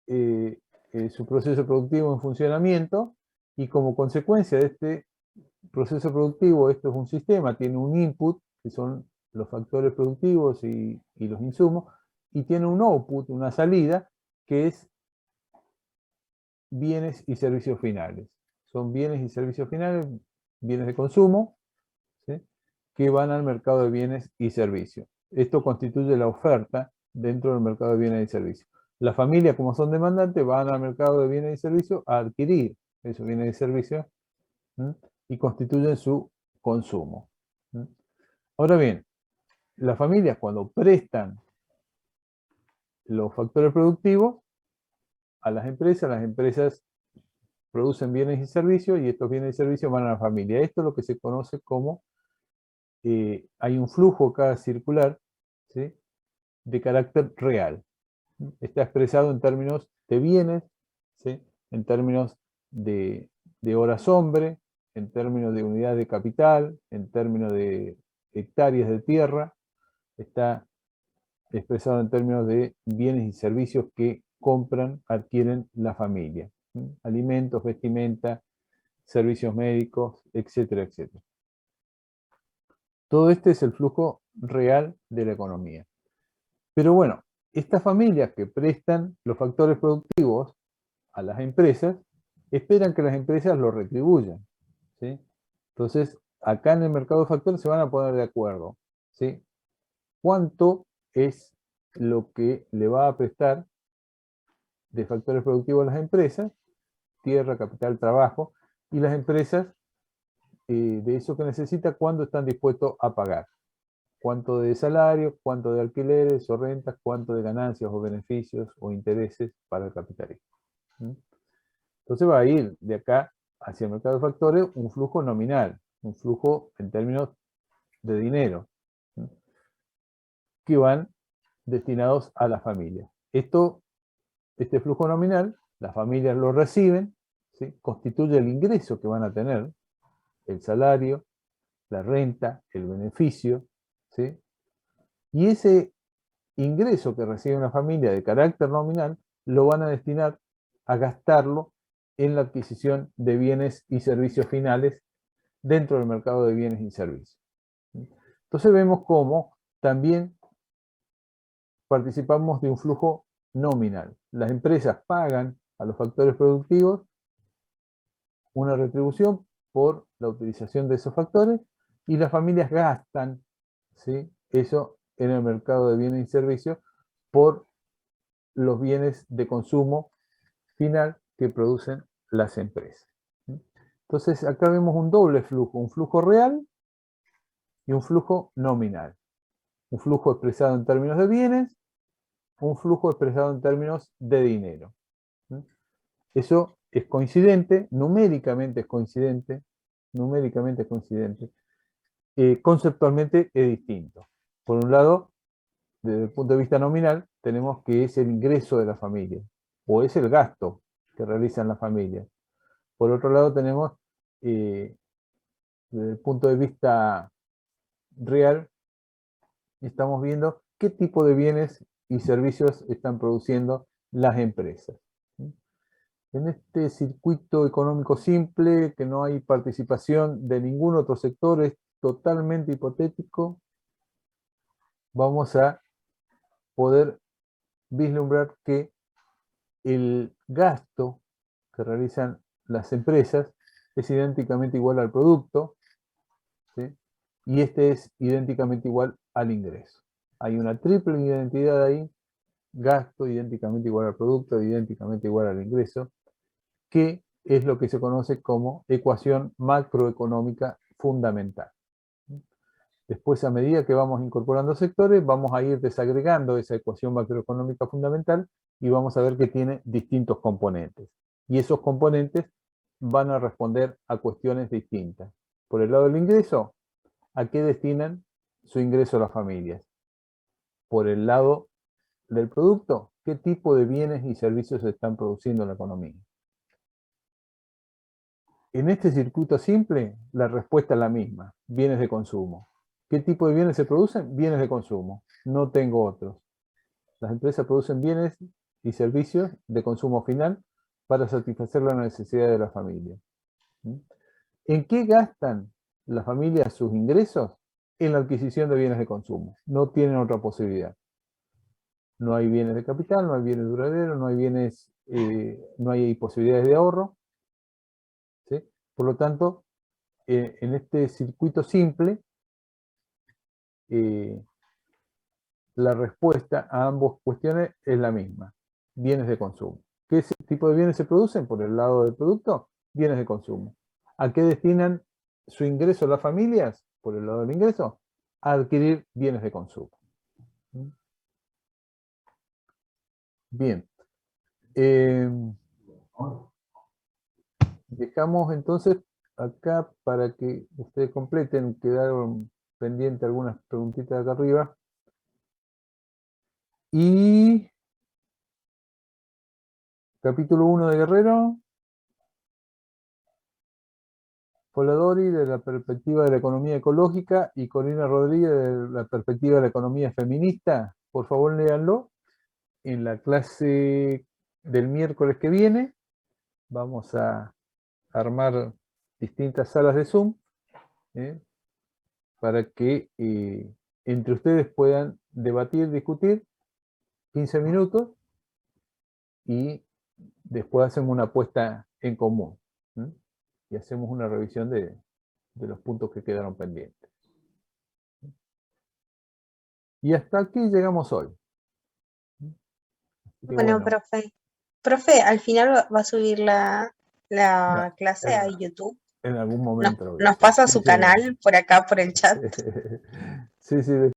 su proceso productivo en funcionamiento y como consecuencia de este proceso productivo, esto es un sistema, tiene un input, que son los factores productivos y los insumos, y tiene un output, una salida, que es bienes y servicios finales. Son bienes y servicios finales, bienes de consumo, ¿sí? Que van al mercado de bienes y servicios. Esto constituye la oferta dentro del mercado de bienes y servicios. Las familias, como son demandantes, van al mercado de bienes y servicios a adquirir esos bienes y servicios, ¿sí? Y constituyen su consumo. ¿Sí? Ahora bien, las familias cuando prestan los factores productivos a las empresas producen bienes y servicios y estos bienes y servicios van a la familia. Esto es lo que se conoce como, hay un flujo acá circular, ¿sí? De carácter real. Está expresado en términos de bienes, ¿sí? En términos de horas hombre, en términos de unidad de capital, en términos de hectáreas de tierra, está expresado en términos de bienes y servicios que compran, adquieren la familia. Alimentos, vestimenta, servicios médicos, etcétera, etcétera. Todo este es el flujo real de la economía. Pero bueno, estas familias que prestan los factores productivos a las empresas, esperan que las empresas lo retribuyan, ¿sí? Entonces, acá en el mercado de factores se van a poner de acuerdo, ¿sí? ¿Cuánto es lo que le va a prestar de factores productivos a las empresas? Tierra, capital, trabajo, y las empresas de eso que necesita, ¿cuándo están dispuestos a pagar? ¿Cuánto de salario, cuánto de alquileres o rentas, cuánto de ganancias o beneficios o intereses para el capitalista? Entonces va a ir de acá hacia el mercado de factores un flujo nominal, un flujo en términos de dinero, que van destinados a la familia. Este flujo nominal, las familias lo reciben, ¿sí? Constituye el ingreso que van a tener, el salario, la renta, el beneficio, ¿sí? Y ese ingreso que recibe una familia de carácter nominal lo van a destinar a gastarlo en la adquisición de bienes y servicios finales dentro del mercado de bienes y servicios. Entonces vemos cómo también participamos de un flujo nominal. Las empresas pagan a los factores productivos una retribución por la utilización de esos factores y las familias gastan, ¿sí?, eso en el mercado de bienes y servicios por los bienes de consumo final que producen las empresas. Entonces acá vemos un doble flujo, un flujo real y un flujo nominal. Un flujo expresado en términos de bienes, un flujo expresado en términos de dinero. Eso es coincidente, numéricamente es coincidente, conceptualmente es distinto. Por un lado, desde el punto de vista nominal, tenemos que es el ingreso de la familia, o es el gasto que realizan las familias. Por otro lado, tenemos, desde el punto de vista real, estamos viendo qué tipo de bienes y servicios están produciendo las empresas. En este circuito económico simple, que no hay participación de ningún otro sector, es totalmente hipotético, vamos a poder vislumbrar que el gasto que realizan las empresas es idénticamente igual al producto, ¿sí?, y este es idénticamente igual al ingreso. Hay una triple identidad ahí, gasto idénticamente igual al producto, idénticamente igual al ingreso, que es lo que se conoce como ecuación macroeconómica fundamental. Después, a medida que vamos incorporando sectores, vamos a ir desagregando esa ecuación macroeconómica fundamental y vamos a ver que tiene distintos componentes. Y esos componentes van a responder a cuestiones distintas. Por el lado del ingreso, ¿a qué destinan su ingreso las familias? Por el lado del producto, ¿qué tipo de bienes y servicios se están produciendo en la economía? En este circuito simple, la respuesta es la misma, bienes de consumo. ¿Qué tipo de bienes se producen? Bienes de consumo, no tengo otros. Las empresas producen bienes y servicios de consumo final para satisfacer las necesidades de la familia. ¿En qué gastan las familias sus ingresos? En la adquisición de bienes de consumo. No tienen otra posibilidad. No hay bienes de capital, no hay bienes duraderos, no hay bienes, no hay posibilidades de ahorro. ¿Sí? Por lo tanto, en este circuito simple, la respuesta a ambas cuestiones es la misma, bienes de consumo. ¿Qué tipo de bienes se producen? Por el lado del producto, bienes de consumo. ¿A qué destinan su ingreso las familias? Por el lado del ingreso, a adquirir bienes de consumo. Bien. Dejamos entonces acá para que ustedes completen, quedaron pendientes algunas preguntitas acá arriba. Y capítulo 1 de Guerrero. Poladori de la perspectiva de la economía ecológica y Corina Rodríguez de la perspectiva de la economía feminista. Por favor, léanlo. En la clase del miércoles que viene vamos a armar distintas salas de Zoom para que entre ustedes puedan debatir, discutir 15 minutos y después hacemos una apuesta en común y hacemos una revisión de los puntos que quedaron pendientes. Y hasta aquí llegamos hoy. Bueno, profe, al final va a subir la clase a YouTube. En algún momento. Nos pasa su canal por acá, por el chat. Sí, sí.